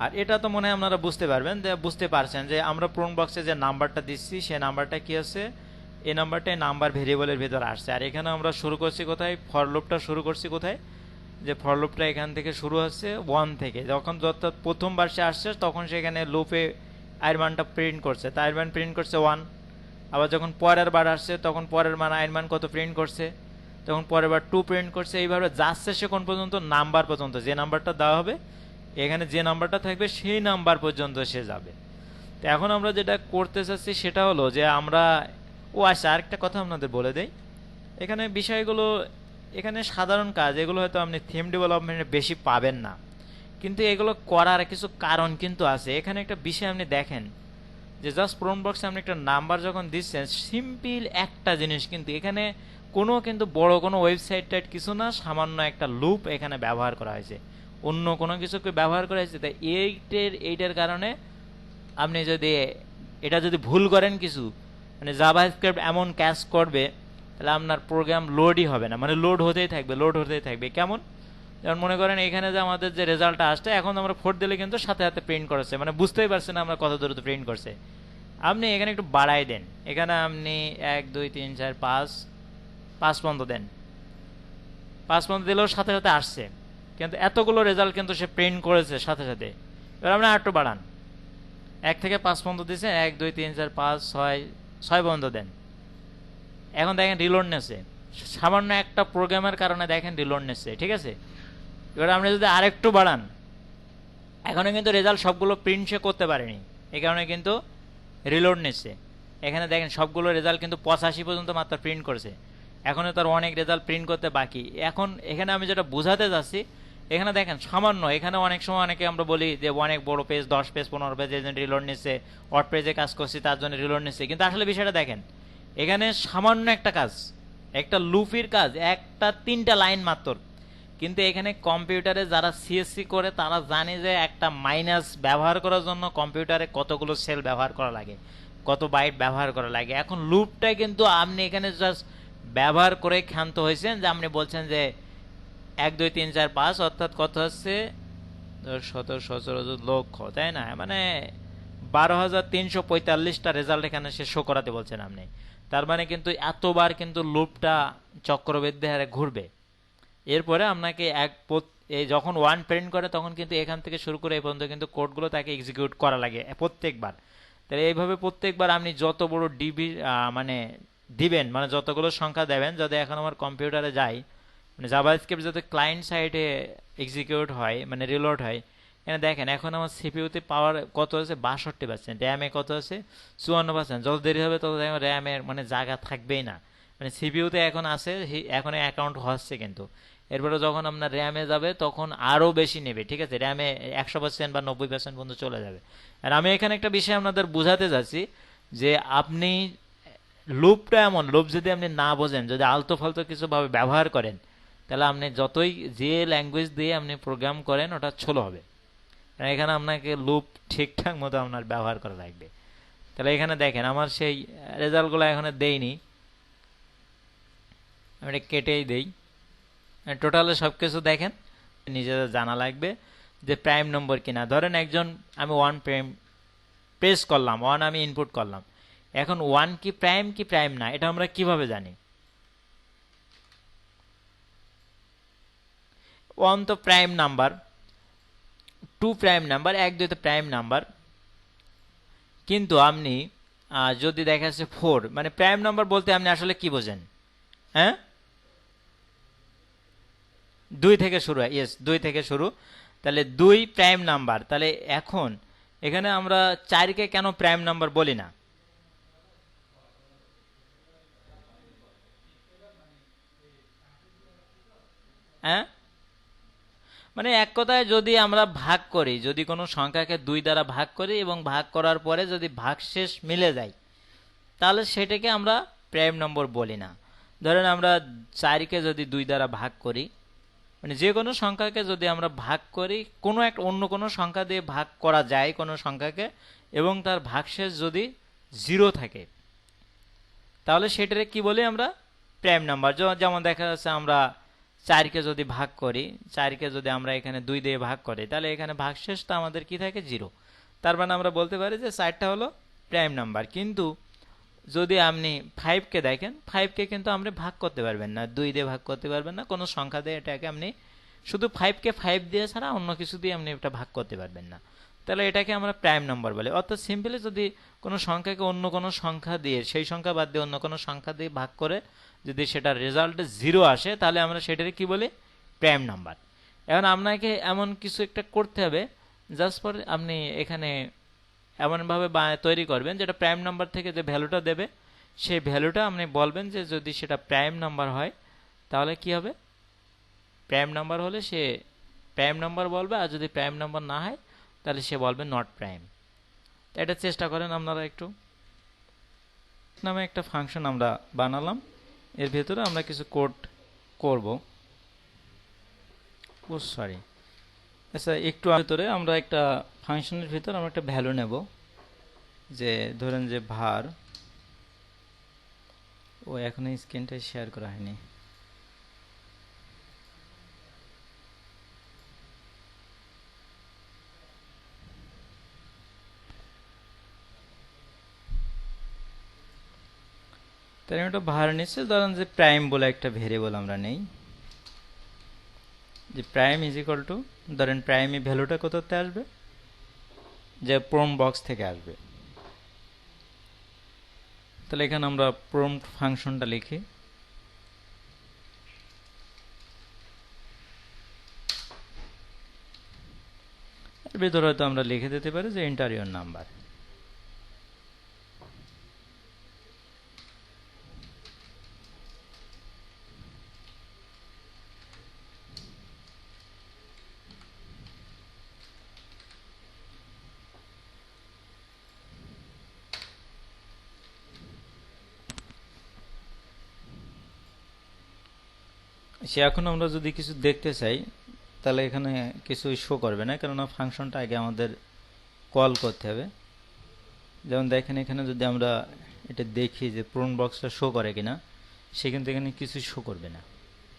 আর এটা তো মনে হয় আপনারা বুঝতে পারবেন, যে বুঝতে পারছেন যে আমরা প্রম্পট বক্সে যে নাম্বারটা দিচ্ছি সেই নাম্বারটা কি আছে, এই নাম্বারটাই নাম্বার ভেরিয়েবলের ভিতর আসছে। আর এখানে আমরা শুরু করছি কোথায়, ফর লুপটা শুরু করছি কোথায়, যে ফর লুপটা এখান থেকে শুরু হচ্ছে 1 থেকে, যখন প্রথমবার সে আসছে তখন সেখানে লুপে আয়ের মানটা প্রিন্ট করছে, তার আয়ের মান প্রিন্ট করছে 1। আবার যখন পরের বার আসছে তখন পরের মান আয়ের মান কত প্রিন্ট করছে, তখন পরের বার 2 প্রিন্ট করছে। এইভাবে যাচ্ছে সে কোন পর্যন্ত, নাম্বার পর্যন্ত, যে নাম্বারটা দেওয়া হবে এখানে যে নাম্বারটা থাকবে সেই নাম্বার পর্যন্ত সে যাবে। তো এখন আমরা যেটা করতে চাচ্ছি সেটা হলো যে আমরা, আচ্ছা আরেকটা কথা আপনাদের বলে দেই, এখানে বিষয়গুলো, এখানে সাধারণ কাজ, এগুলো হয়তো আপনি থিম ডেভেলপমেন্টে বেশি পাবেন না, কিন্তু এগুলো করার কিছু কারণ কিন্তু আছে। এখানে একটা বিষয় আপনি দেখেন যে জাস্ট প্রম্পট বক্সে আপনি একটা নাম্বার যখন দিচ্ছেন, সিম্পল একটা জিনিস, কিন্তু এখানে কোনো কিন্তু বড় কোনো ওয়েবসাইট টাইট কিছু না, সামান্য একটা লুপ এখানে ব্যবহার করা হয়েছে, অন্য কোনো কিছুকে ব্যবহার করা হয়েছে। তাই এইটার কারণে আপনি যদি এটা যদি ভুল করেন কিছু, মানে জাভাস্ক্রিপ্ট এমন ক্যাচ করবে, তাহলে আপনার প্রোগ্রাম লোডই হবে না, মানে লোড হতেই থাকবে, লোড হতেই থাকবে। কেমন? যেমন মনে করেন এখানে যে আমাদের যে রেজাল্টটা আসছে, এখন আমরা 4 দিলে কিন্তু সাথে সাথে প্রিন্ট করেছে, মানে বুঝতেই পারছেন আমরা কত দ্রুত প্রিন্ট করছে। আপনি এখানে একটু বাড়াই দেন, এখানে আপনি 1 2 3 4 5 5 পর্যন্ত দেন, 5 পর্যন্ত দিলেও সাথে সাথে আসছে, কিন্তু এতগুলো রেজাল্ট কিন্তু সে প্রিন্ট করেছে সাথে সাথে। এবার আপনি আরেকটু বাড়ান, 1 থেকে 5 পর্যন্ত দিয়েছেন, 1 2 3 4 5 6 পর্যন্ত দেন। এখন দেখেন রিলোড নেছে, সামান্য একটা প্রোগ্রামের কারণে দেখেন রিলোড নেছে, ঠিক আছে। এবার আপনি যদি আরেকটু বাড়ান, এখনো কিন্তু রেজাল্ট সবগুলো প্রিন্ট সে করতে পারেনি, এই কারণে কিন্তু রিলোড নিচ্ছে। এখানে দেখেন সবগুলো রেজাল্ট কিন্তু 85 পর্যন্ত মাত্র প্রিন্ট করেছে, এখনো তার অনেক রেজাল্ট প্রিন্ট করতে বাকি। এখন এখানে আমি যেটা বোঝাতে যাচ্ছি, এখানে দেখেন সামান্য, এখানে অনেক সময় অনেকে আমরা বলি যে অনেক বড় পেজ, 10 পেজ 15 পেজ এর জন্য রিলোড নিচ্ছে, ওয়ার্ড পেজে কাজ করছি তার জন্য রিলোড নিচ্ছে, কিন্তু আসলে বিষয়টা দেখেন, এখানে সামান্য একটা কাজ, একটা লুপির কাজ, একটা 3টা লাইন মাত্র, কিন্তু এখানে কম্পিউটারে যারা সিএসসি করে তারা জানে যে একটা মাইনাস ব্যবহার করার জন্য কম্পিউটারে কতগুলো সেল ব্যবহার করা লাগে, কত বাইট ব্যবহার করা লাগে। এখন লুপটা কিন্তু আপনি এখানে জাস্ট ব্যবহার করে ক্ষান্ত হয়েছেন, যে আপনি বলছেন যে 1 2 3 4 5 অর্থাৎ কত হচ্ছে 10 17 17 লক্ষ, তাই না, মানে 12,345টা রেজাল্ট এখানে সে শো করাতে বলছেন আপনি। তার মানে কিন্তু এতবার কিন্তু লুপটা চক্রবৃদ্ধি হারে ঘুরবে। এরপরে আপনাকে এই যখন 1 প্রিন্ট করে তখন কিন্তু এখান থেকে শুরু করে এই পর্যন্ত কিন্তু কোডগুলো তাকে এক্সিকিউট করা লাগে প্রত্যেকবার। তাহলে এইভাবে প্রত্যেকবার আপনি যত বড় ডিবি মানে দিবেন, মানে যতগুলো সংখ্যা দেবেন, যদি এখন আমার কম্পিউটারে যাই, মানে জাভাস্ক্রিপ্ট যাতে ক্লায়েন্ট সাইডে এক্সিকিউট হয়, মানে রিলোড হয়, এখানে দেখেন এখন আমার সিপিইউতে পাওয়ার কত আছে 62%, র্যামে কত আছে 54%। যত দেরি হবে তত দেখবেন র্যামের মানে জায়গা থাকবেই না, মানে সিপিইউতে এখন আছে, এখন অ্যাকাউন্ট হচ্ছে, কিন্তু এরপরে যখন আপনার র্যামে যাবে তখন আরও বেশি নেবে, ঠিক আছে, র্যামে 100% বা 90% পর্যন্ত চলে যাবে। আর আমি এখানে একটা বিষয় আপনাদের বোঝাতে যাচ্ছি, যে আপনি লুপটা এমন, লুপ যদি আপনি না বোঝেন, যদি আলতো ফালতো কিছুভাবে ব্যবহার করেন, তাহলে আপনি যতই যে ল্যাঙ্গুয়েজ দিয়ে আপনি প্রোগ্রাম করেন ওটা ছোলো হবে। এখানে আপনাকে লুপ ঠিকঠাক মতো আপনার ব্যবহার করা লাগবে। তাহলে এখানে দেখেন আমার সেই রেজাল্টগুলো এখানে দেইনি, আমি এটা কেটেই দেই। টোটালে সব কিছু দেখেন, নিজেদের জানা লাগবে যে প্রাইম নম্বর কিনা। ধরেন একজন, আমি 1 প্রেস করলাম, 1 আমি ইনপুট করলাম, এখন 1 কি প্রাইম না, এটা আমরা কিভাবে জানি? 1 তো প্রাইম নাম্বার, 2 প্রাইম নাম্বার, 1 2 তো প্রাইম নাম্বার, কিন্তু আপনি যদি দেখা যাচ্ছে 4, মানে প্রাইম নাম্বার বলতে আপনি আসলে কি বোঝেন? হ্যাঁ, 2 থেকে শুরু হয়, ইয়েস 2 থেকে শুরু, তাহলে 2 প্রাইম নাম্বার। তাহলে এখন এখানে আমরা 4কে কেন প্রাইম নাম্বার বলি না? হ্যাঁ, মানে এক কথায় যদি আমরা ভাগ করি, যদি কোনো সংখ্যাকে 2 দ্বারা ভাগ করি এবং ভাগ করার পরে যদি ভাগশেষ মিলে যায়, তাহলে সেটাকে আমরা প্রাইম নম্বর বলি না। ধরেন আমরা 4কে যদি 2 দ্বারা ভাগ করি, মানে যে কোনো সংখ্যাকে যদি আমরা ভাগ করি, কোনো একটা অন্য কোনো সংখ্যা দিয়ে ভাগ করা যায় কোনো সংখ্যাকে, এবং তার ভাগশেষ যদি 0 থাকে, তাহলে সেটারে কি বলি আমরা? Prime number. যেমন দেখা যাচ্ছে আমরা 4কে যদি ভাগ করি, 4কে যদি আমরা এখানে 2 দিয়ে ভাগ করি, তাহলে এখানে ভাগশেষটা আমাদের কি থাকে? 0। তার মানে আমরা বলতে পারি যে 4টা হলো প্রাইম নাম্বার। কিন্তু যদি আপনি 5কে দেখেন, 5কে কিন্তু আপনি ভাগ করতে পারবেন না, 2 দিয়ে ভাগ করতে পারবেন না, কোনো সংখ্যা দিয়ে এটাকে আপনি শুধু 5কে 5 দিয়ে ছাড়া অন্য কিছু দিয়ে আপনি এটা ভাগ করতে পারবেন না, তাহলে এটাকে আমরা প্রাইম নাম্বার বলি। অর্থাৎ সিম্পলি যদি কোনো সংখ্যাকে অন্য কোনো সংখ্যা দিয়ে, সেই সংখ্যা বাদ দিয়ে অন্য কোনো সংখ্যা দিয়ে ভাগ করে যদি সেটা রেজাল্টে 0 আসে, তাহলে আমরা সেটাকে কি বলি? Prime number. এখন আপনাকে এমন কিছু একটা করতে হবে, জাস্ট ফর আপনি এখানে এমনভাবে তৈরি করবেন যেটা প্রাইম নাম্বার থেকে যে ভ্যালুটা দেবে, সেই ভ্যালুটা আপনি বলবেন যে যদি সেটা প্রাইম নাম্বার হয় তাহলে কি হবে? প্রাইম নাম্বার হলে সে প্রাইম নাম্বার বলবে, আর যদি প্রাইম নাম্বার না হয় তাহলে সে বলবে নট প্রাইম। এটা চেষ্টা করেন আপনারা একটু। নামে একটা ফাংশন আমরা বানালাম, এর ভেতরে আমরা কিছু কোড করব। ও সরি, আচ্ছা একটু ভেতরে আমরা একটা ফাংশনের ভিতরে আমরা একটা ভ্যালু নেব, যে ধরেন যে var, ও এখনো স্ক্রিনটা শেয়ার করা হয়নি। তাই আমি একটা var নিচ্ছি, ধরেন যে প্রাইম বলে একটা ভেরিয়েবল আমরা নেই, যে প্রাইম ইজ ইকুয়াল টু, ধরেন প্রাইম এই ভ্যালুটা কোথাতে আসবে, যে প্রম্পট বক্স থেকে আসবে। তাহলে এখানে আমরা প্রম্পট ফাংশনটা লিখি, এর ভিতরে হয়তো আমরা লিখে দিতে পারি যে এন্টার ইওর নাম্বার। সে এখন আমরা যদি কিছু দেখতে চাই তাহলে এখানে কিছু শো করবে না, কেননা ফাংশনটা আগে আমাদের কল করতে হবে। যেমন দেখেন এখানে যদি আমরা এটা দেখি যে প্রম্পট বক্সটা শো করে কিনা, সে কিন্তু এখানে কিছু শো করবে না।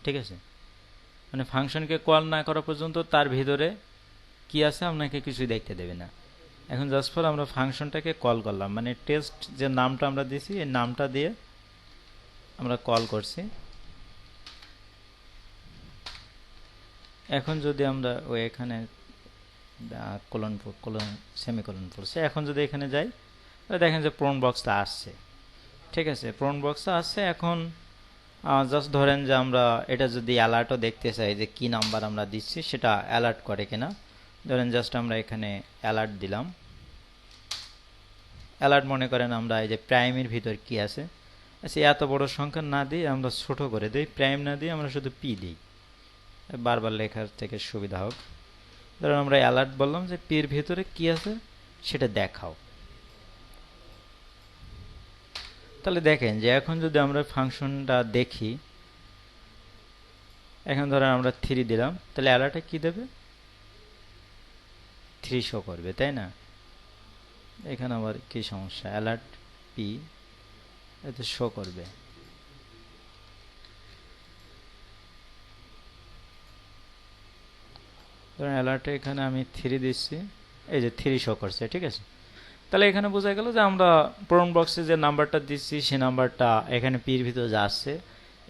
ঠিক আছে, মানে ফাংশনকে কল না করা পর্যন্ত তার ভিতরে কি আছে আপনাকে কিছুই দেখতে দেবে না। এখন জাস্ট ফর আমরা ফাংশনটাকে কল করলাম, মানে টেস্ট যে নামটা আমরা দিছি এই নামটা দিয়ে আমরা কল করছি। এখন যদি আমরা ওই এখানে কোলন সেমিকোলন পড়ছে, এখন যদি এখানে যাই তাহলে দেখেন যে প্রম্পট বক্সটা আসছে। ঠিক আছে, প্রম্পট বক্সটা আসছে। এখন জাস্ট ধরেন যে আমরা এটা যদি অ্যালার্টও দেখতে চাই যে কি নাম্বার আমরা দিচ্ছি সেটা অ্যালার্ট করে কিনা, ধরেন জাস্ট আমরা এখানে অ্যালার্ট দিলাম। অ্যালার্ট মনে করেন আমরা এই যে প্রাইমের ভিতর কি আছে, আচ্ছা এত বড় সংখ্যা না দিয়ে আমরা ছোট করে দিই, প্রাইম না দিয়ে আমরা শুধু পি দিই, বারবার লেখার থেকে সুবিধা হোক। ধরুন আমরা অ্যালার্ট বললাম যে পির ভিতরে কি আছে সেটা দেখাও। তাহলে দেখেন যে এখন যদি আমরা ফাংশনটা দেখি, এখন ধরেন আমরা 3 দিলাম, তাহলে অ্যালার্টে কি দেবে, 3 শো করবে, তাই না? এখানে আবার কি সমস্যা, অ্যালার্ট পি এতে শো করবে। ধরেন অ্যালার্টে এখানে আমি 3 দিচ্ছি, এই যে 3 শো করছে। ঠিক আছে, তাহলে এখানে বোঝা গেল যে আমরা প্রম্পট বক্সে যে নাম্বারটা দিচ্ছি সে নাম্বারটা এখানে পির ভিতরে যাচ্ছে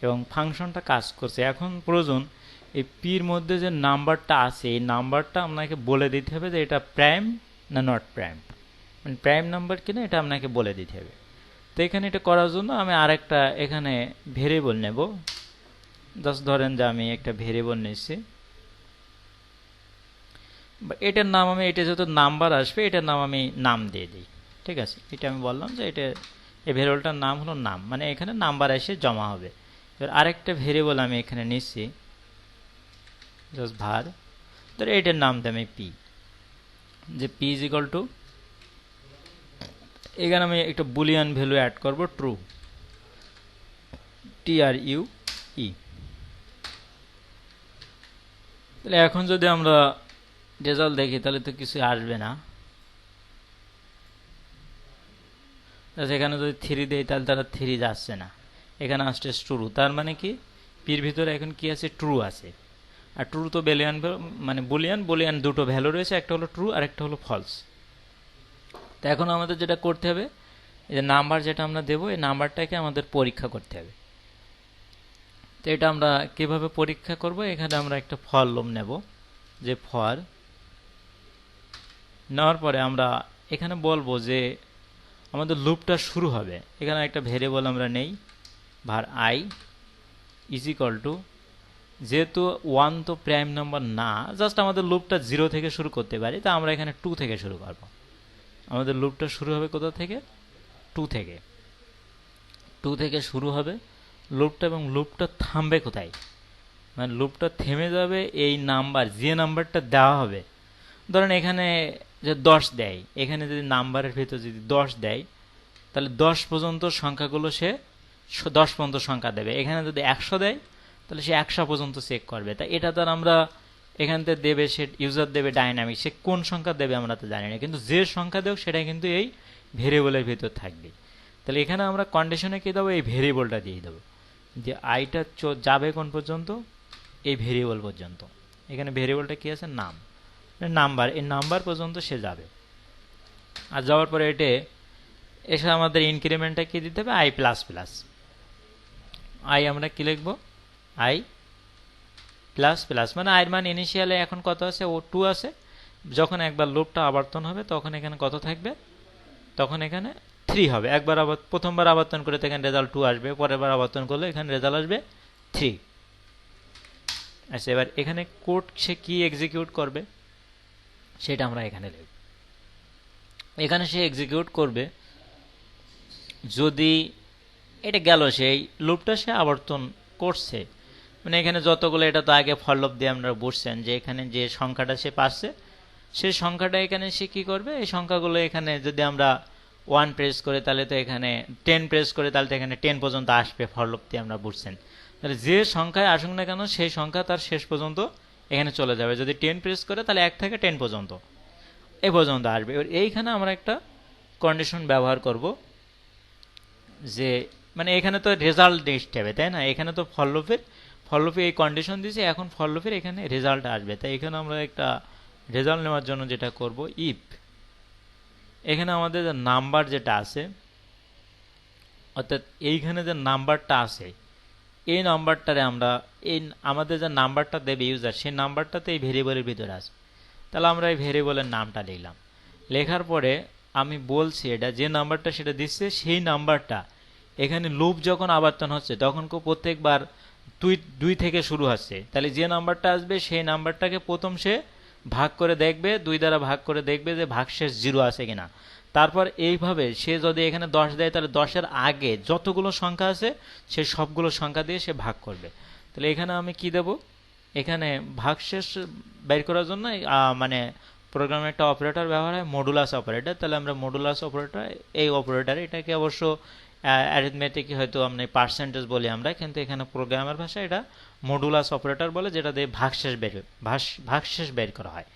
এবং ফাংশনটা কাজ করছে। এখন প্রয়োজন এই পির মধ্যে যে নাম্বারটা আছে এই নাম্বারটা আপনাকে বলে দিতে হবে যে এটা প্রাইম না নট প্রাইম, মানে প্রাইম নাম্বার কিনা এটা আপনাকে বলে দিতে হবে। তো এখানে এটা করার জন্য আমি আরেকটা এখানে ভেরিয়েবল নেব। জাস্ট ধরেন যে আমি একটা ভেরিয়েবল নিচ্ছি, এটার নাম আমি, এটা যত নাম্বার আসবে এটার নাম আমি নাম দিয়ে দিই। ঠিক আছে, এটা আমি বললাম যে এটা এই ভেরিয়েবলটার নাম হলো নাম, মানে এখানে নাম্বার এসে জমা হবে। এবার আরেকটা ভেরিয়েবল আমি এখানে নিচ্ছি, জাস্ট var, ধর এটার নাম দিই আমি পি, যে পি ইজ ইকুয়াল টু, এখানে আমি একটা বুলিয়ান ভ্যালু অ্যাড করব, ট্রু, TRUE। তাহলে এখন যদি আমরা রেজাল্ট দেখি তাহলে তো কিছু আসবে না। এখানে যদি 3 দেই তাহলে তারা 3 যাচ্ছে না, এখানে আসছে ট্রু। তার মানে কি পির ভিতরে এখন কি আছে, ট্রু আছে। আর ট্রু তো বুলিয়ান, মানে বুলিয়ান দুটো ভ্যালু রয়েছে, একটা হলো ট্রু আর একটা হলো ফলস। তো এখন আমাদের যেটা করতে হবে, এই যে নাম্বার যেটা আমরা দেবো এই নাম্বারটাকে আমাদের পরীক্ষা করতে হবে। তো এটা আমরা কিভাবে পরীক্ষা করব, এখানে আমরা একটা ফর লুপ নেব, যে ফর নেওয়ার পরে আমরা এখানে বলবো যে আমাদের লুপটা শুরু হবে, এখানে একটা ভেরিয়েবল আমরা নেই var I is equal two, যেহেতু 1 তো প্রাইম নাম্বার না, জাস্ট আমাদের লুপটা 0 থেকে শুরু করতে পারি, তা আমরা এখানে 2 থেকে শুরু করব। আমাদের লুপটা শুরু হবে কোথা থেকে, 2 থেকে। 2 থেকে শুরু হবে লুপটা, এবং লুপটা থামবে কোথায়, মানে লুপটা থেমে যাবে এই নাম্বার, যে নাম্বারটা দেওয়া হবে। ধরেন এখানে যে 10 দেয়, এখানে যদি নাম্বারের ভিতর যদি 10 দেয়, তাহলে 10 পর্যন্ত সংখ্যাগুলো সে 10 পর্যন্ত সংখ্যা দেবে। এখানে যদি 100 দেয়, তাহলে সে 100 পর্যন্ত চেক করবে। তাই এটা তো আমরা এখান থেকে দেবে, সে ইউজার দেবে ডাইনামিক, সে কোন সংখ্যা দেবে আমরা তো জানি না, কিন্তু যে সংখ্যা দেব সেটা কিন্তু এই ভেরিয়েবলের ভিতর থাকবে। তাহলে এখানে আমরা কন্ডিশনে কি দেবো, এই ভেরিয়েবলটা দিয়ে দেবো যে আইটা যাবে কোন পর্যন্ত, এই ভেরিয়েবল পর্যন্ত। এখানে ভেরিয়েবলটা কি আছে, নাম, নাম্বার, এই নাম্বার পর্যন্ত সে যাবে। আর যাওয়ার পরে এসে আমাদের ইনক্রিমেন্টটা কি দিতে হবে, আই প্লাস প্লাস। আই আমরা কি লিখবো, আই প্লাস প্লাস, মানে আইয়ের মান ইনিশিয়ালে এখন কত আছে, ও 2 আছে। যখন একবার লুপটা আবর্তন হবে তখন এখানে কত থাকবে, তখন এখানে 3 হবে। একবার প্রথমবার আবর্তন করে এখানে রেজাল্ট 2 আসবে, পরের বার আবর্তন করলে এখানে রেজাল্ট আসবে 3। আচ্ছা, এবার এখানে কোড সে কি এক্সিকিউট করবে সেটা আমরা এখানে লিখব। এখানে সে এক্সিকিউট করবে যদি এটা গেল, সেই লুপটা সে আবর্তন করছে, মানে এখানে যতগুলো, এটা তো আগে ফর লুপ দিয়ে আমরা বুঝছেন যে এখানে যে সংখ্যাটা সে পাচ্ছে, সেই সংখ্যাটা এখানে সে কি করবে, এই সংখ্যাগুলো এখানে যদি আমরা 1 প্রেস করে তাহলে তো এখানে 10 প্রেস করে তাহলে তো এখানে 10 পর্যন্ত আসবে, ফর লুপ দিয়ে আমরা বুঝছেন। তাহলে যে সংখ্যায় আসুক না কেন সেই সংখ্যা তার শেষ পর্যন্ত এখানে চলে যাবে। যদি 10 প্রেস করে তাহলে 1 থেকে 10 পর্যন্ত এই পর্যন্ত আসবে। এবার এইখানে আমরা একটা কন্ডিশন ব্যবহার করব যে, মানে এখানে তো রেজাল্ট নেক্সট হবে, তাই না, এখানে তো ফর লুপে এই কন্ডিশন দিয়েছে, এখন ফর লুপের এখানে রেজাল্ট আসবে। তাই এখানে আমরা একটা রেজাল্ট নেওয়ার জন্য যেটা করব, ইফ এখানে আমাদের যে নাম্বার যেটা আছে, অর্থাৎ এইখানে যে নাম্বারটা আছে, এই নাম্বারটারে আমরা আমাদের যে নাম্বারটা দেবে ইউজার, সেই নাম্বারটাতে এই ভেরিয়েবলের ভিতরে আছে। তাহলে আমরা এই ভেরিয়েবলের নামটা লিখলাম। লেখার পরে আমি বলছি এটা যে নাম্বারটা সেটা দিচ্ছে, সেই নাম্বারটা এখানে লুপ যখন আবর্তন হচ্ছে তখন প্রত্যেকবার 2 থেকে শুরু হচ্ছে। তাহলে যে নাম্বারটা আসবে সেই নাম্বারটাকে প্রথম সে ভাগ করে দেখবে, 2 দ্বারা ভাগ করে দেখবে যে ভাগশেষ 0 আছে কিনা। তারপর এইভাবে সে যদি এখানে 10 দেয় তাহলে 10-এর আগে যতগুলো সংখ্যা আছে সেই সবগুলো সংখ্যা দিয়ে সে ভাগ করবে। তাহলে এখানে আমি কি দেব, এখানে ভাগশেষ বের করার জন্য মানে প্রোগ্রামে একটা অপারেটর ব্যবহার হয়, মডুলাস অপারেটর। তাহলে আমরা মডুলাস অপারেটর, এই অপারেটর, এটাকে অবশ্য অ্যারিথমেটিক হয়তো আমরা পার্সেন্টেজ বলি আমরা, কিন্তু এখানে প্রোগ্রামের ভাষায় এটা মডুলাস অপারেটর বলে, যেটা দিয়ে ভাগশেষ বের করা হয়।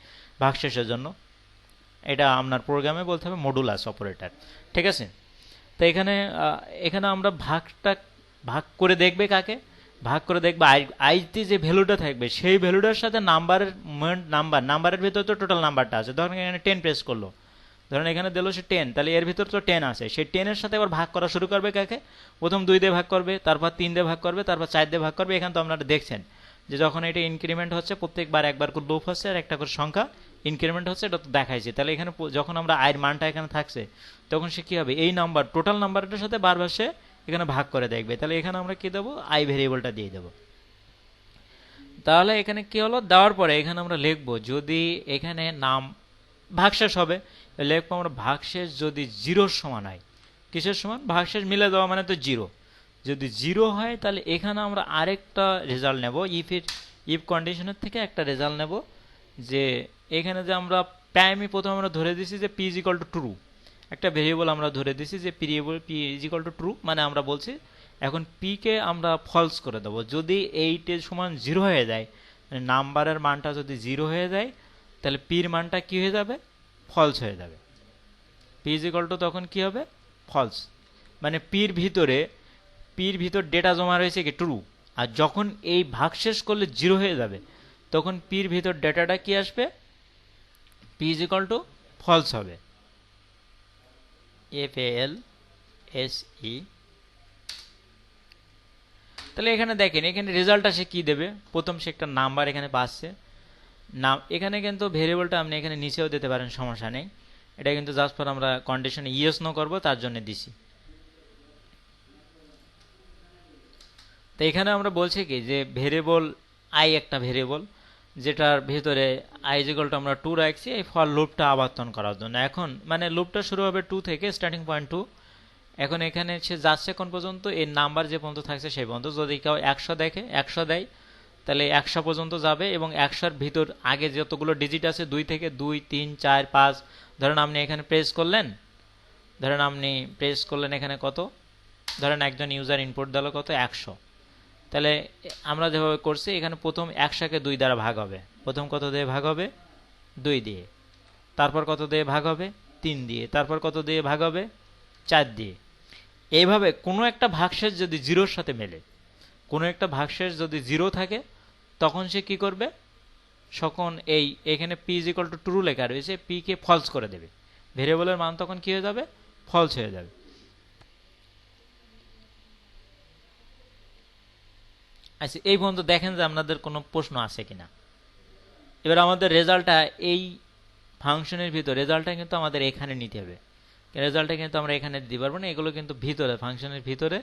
ভাগশেষের জন্য এটা আপনার প্রোগ্রামে বলতে হবে মডুলাস অপারেটর, ঠিক আছে। তো এখানে আমরা ভাগ করে দেখবে কাকে, ভাগ করে দেখবে আইতে যে ভ্যালুটা থাকবে সেই ভ্যালুটার সাথে নাম্বারের ভিতর তো টোটাল নাম্বারটা আছে। ধরেন এখানে 10 প্রেস করলো, ধরেন এখানে দিল সে 10, তাহলে এর ভিতর তো 10 আছে, সেই 10-এর সাথে এবার ভাগ করা শুরু করবে কাকে, প্রথম 2 দিয়ে ভাগ করবে, তারপর 3 দিয়ে ভাগ করবে, তারপর 4 দিয়ে ভাগ করবে। এখানে তো আপনারা দেখছেন যে যখন এটা ইনক্রিমেন্ট হচ্ছে প্রত্যেকবার একবার করে লুপ হচ্ছে আর একটা করে সংখ্যা ইনক্রিমেন্ট হচ্ছে, এটা তো দেখাইছে। তাহলে এখানে যখন আমরা আয়ের মানটা এখানে থাকছে তখন সে কি হবে, এই নাম্বার টোটাল নাম্বারটার সাথে বারবার সে এখানে ভাগ করে দেখবে। তাহলে এখানে আমরা কি দেবো, আই ভেরিয়েবলটা দিয়ে দেবো। তাহলে এখানে কি হলো, দেওয়ার পরে এখানে আমরা লিখবো যদি এখানে নাম ভাগশেষ হবে, লিখবো আমরা ভাগশেষ যদি 0-র সমান হয়। কিসের সমান, ভাগশেষ মিলে দেওয়া মানে তো 0। যদি 0 হয় তাহলে এখানে আমরা আরেকটা রেজাল্ট নেব, ইফ কন্ডিশনের থেকে একটা রেজাল্ট নেব, যে এখানে যে আমরা প্রাইমে প্রথমে আমরা ধরে দিছি যে P is equal two true, একটা ভেরিয়েবল আমরা ধরে দিছি যে P is equal two true, মানে আমরা বলছি এখন পি কে আমরা ফলস করে দেবো। যদি 8-এর সমান 0 হয়ে যায়, মানে নাম্বারের মানটা যদি 0 হয়ে যায়, তাহলে পির মানটা কি হয়ে যাবে, ফলস হয়ে যাবে। পি ইজ ইকুয়াল টু তখন কি হবে, ফলস, মানে পির ভিতর ডেটা জমা রয়েছে কি ট্রু। আর যখন এই ভাগশেষ করলে 0 হয়ে যাবে তখন পির ভিতর ডেটাটা কি আসবে, P is equal to false হবে, FALSE। তাহলে এখানে দেখেন এখানে রেজাল্টটা সে কি দেবে, প্রথম সে একটা নাম্বার এখানে পাচ্ছে, নাম এখানে কিন্তু ভেরিয়েবলটা আপনি এখানে নিচেও দিতে পারেন, সমস্যা নেই। এটা কিন্তু জাস্ট ফর আমরা কন্ডিশনে ইয়েস নো করবো তার জন্য দিছি। তো এখানে আমরা বলছি কি যে ভেরিয়েবল আই একটা ভেরিয়েবল যেটার ভিতরে আই ইজ ইকুয়াল টু আমরা 2 রাখছি এই ফর লুপটা আবর্তন করার জন্য। এখন মানে লুপটা শুরু হবে 2 থেকে, স্টার্টিং পয়েন্ট 2। এখন এখানে সে যাচ্ছে কোন পর্যন্ত, এই নাম্বার যে পর্যন্ত থাকছে সেই পর্যন্ত। যদি কেউ 100 দেয় তাহলে 100 পর্যন্ত যাবে এবং 100-র ভিতর আগে যতগুলো ডিজিট আছে 2 থেকে 2 3 4 5 ধরেন আপনি এখানে প্রেস করলেন, এখানে কত, ধরেন একজন ইউজার ইনপুট দিল কত 100। তাহলে আমরা যেভাবে করছি এখানে প্রথম 100-কে 2 দ্বারা ভাগ হবে, প্রথম কত দিয়ে ভাগ হবে 2 দিয়ে, তারপর কত দিয়ে ভাগ হবে 3 দিয়ে, তারপর কত দিয়ে ভাগ হবে 4 দিয়ে। এইভাবে কোনো একটা ভাগশেষ যদি জিরোর সাথে মেলে, কোনো একটা ভাগশেষ যদি জিরো থাকে তখন সে কি করবে, তখন এখানে p = ট্রু লেখা রয়েছে, p কে ফলস করে দেবে, ভেরিয়েবলের মান তখন কি হয়ে যাবে ফলস হয়ে যাবে। আচ্ছা এই পর্যন্ত দেখেন যে আপনাদের কোনো প্রশ্ন আছে কিনা। এবার আমাদের রেজাল্টটা এই ফাংশনের ভিতর, রেজাল্টটা কিন্তু আমাদের এখানে নিতে হবে, রেজাল্টটা কিন্তু আমরা এখানে দিতে পারবো না, এগুলো কিন্তু ভিতরে ফাংশনের ভিতরে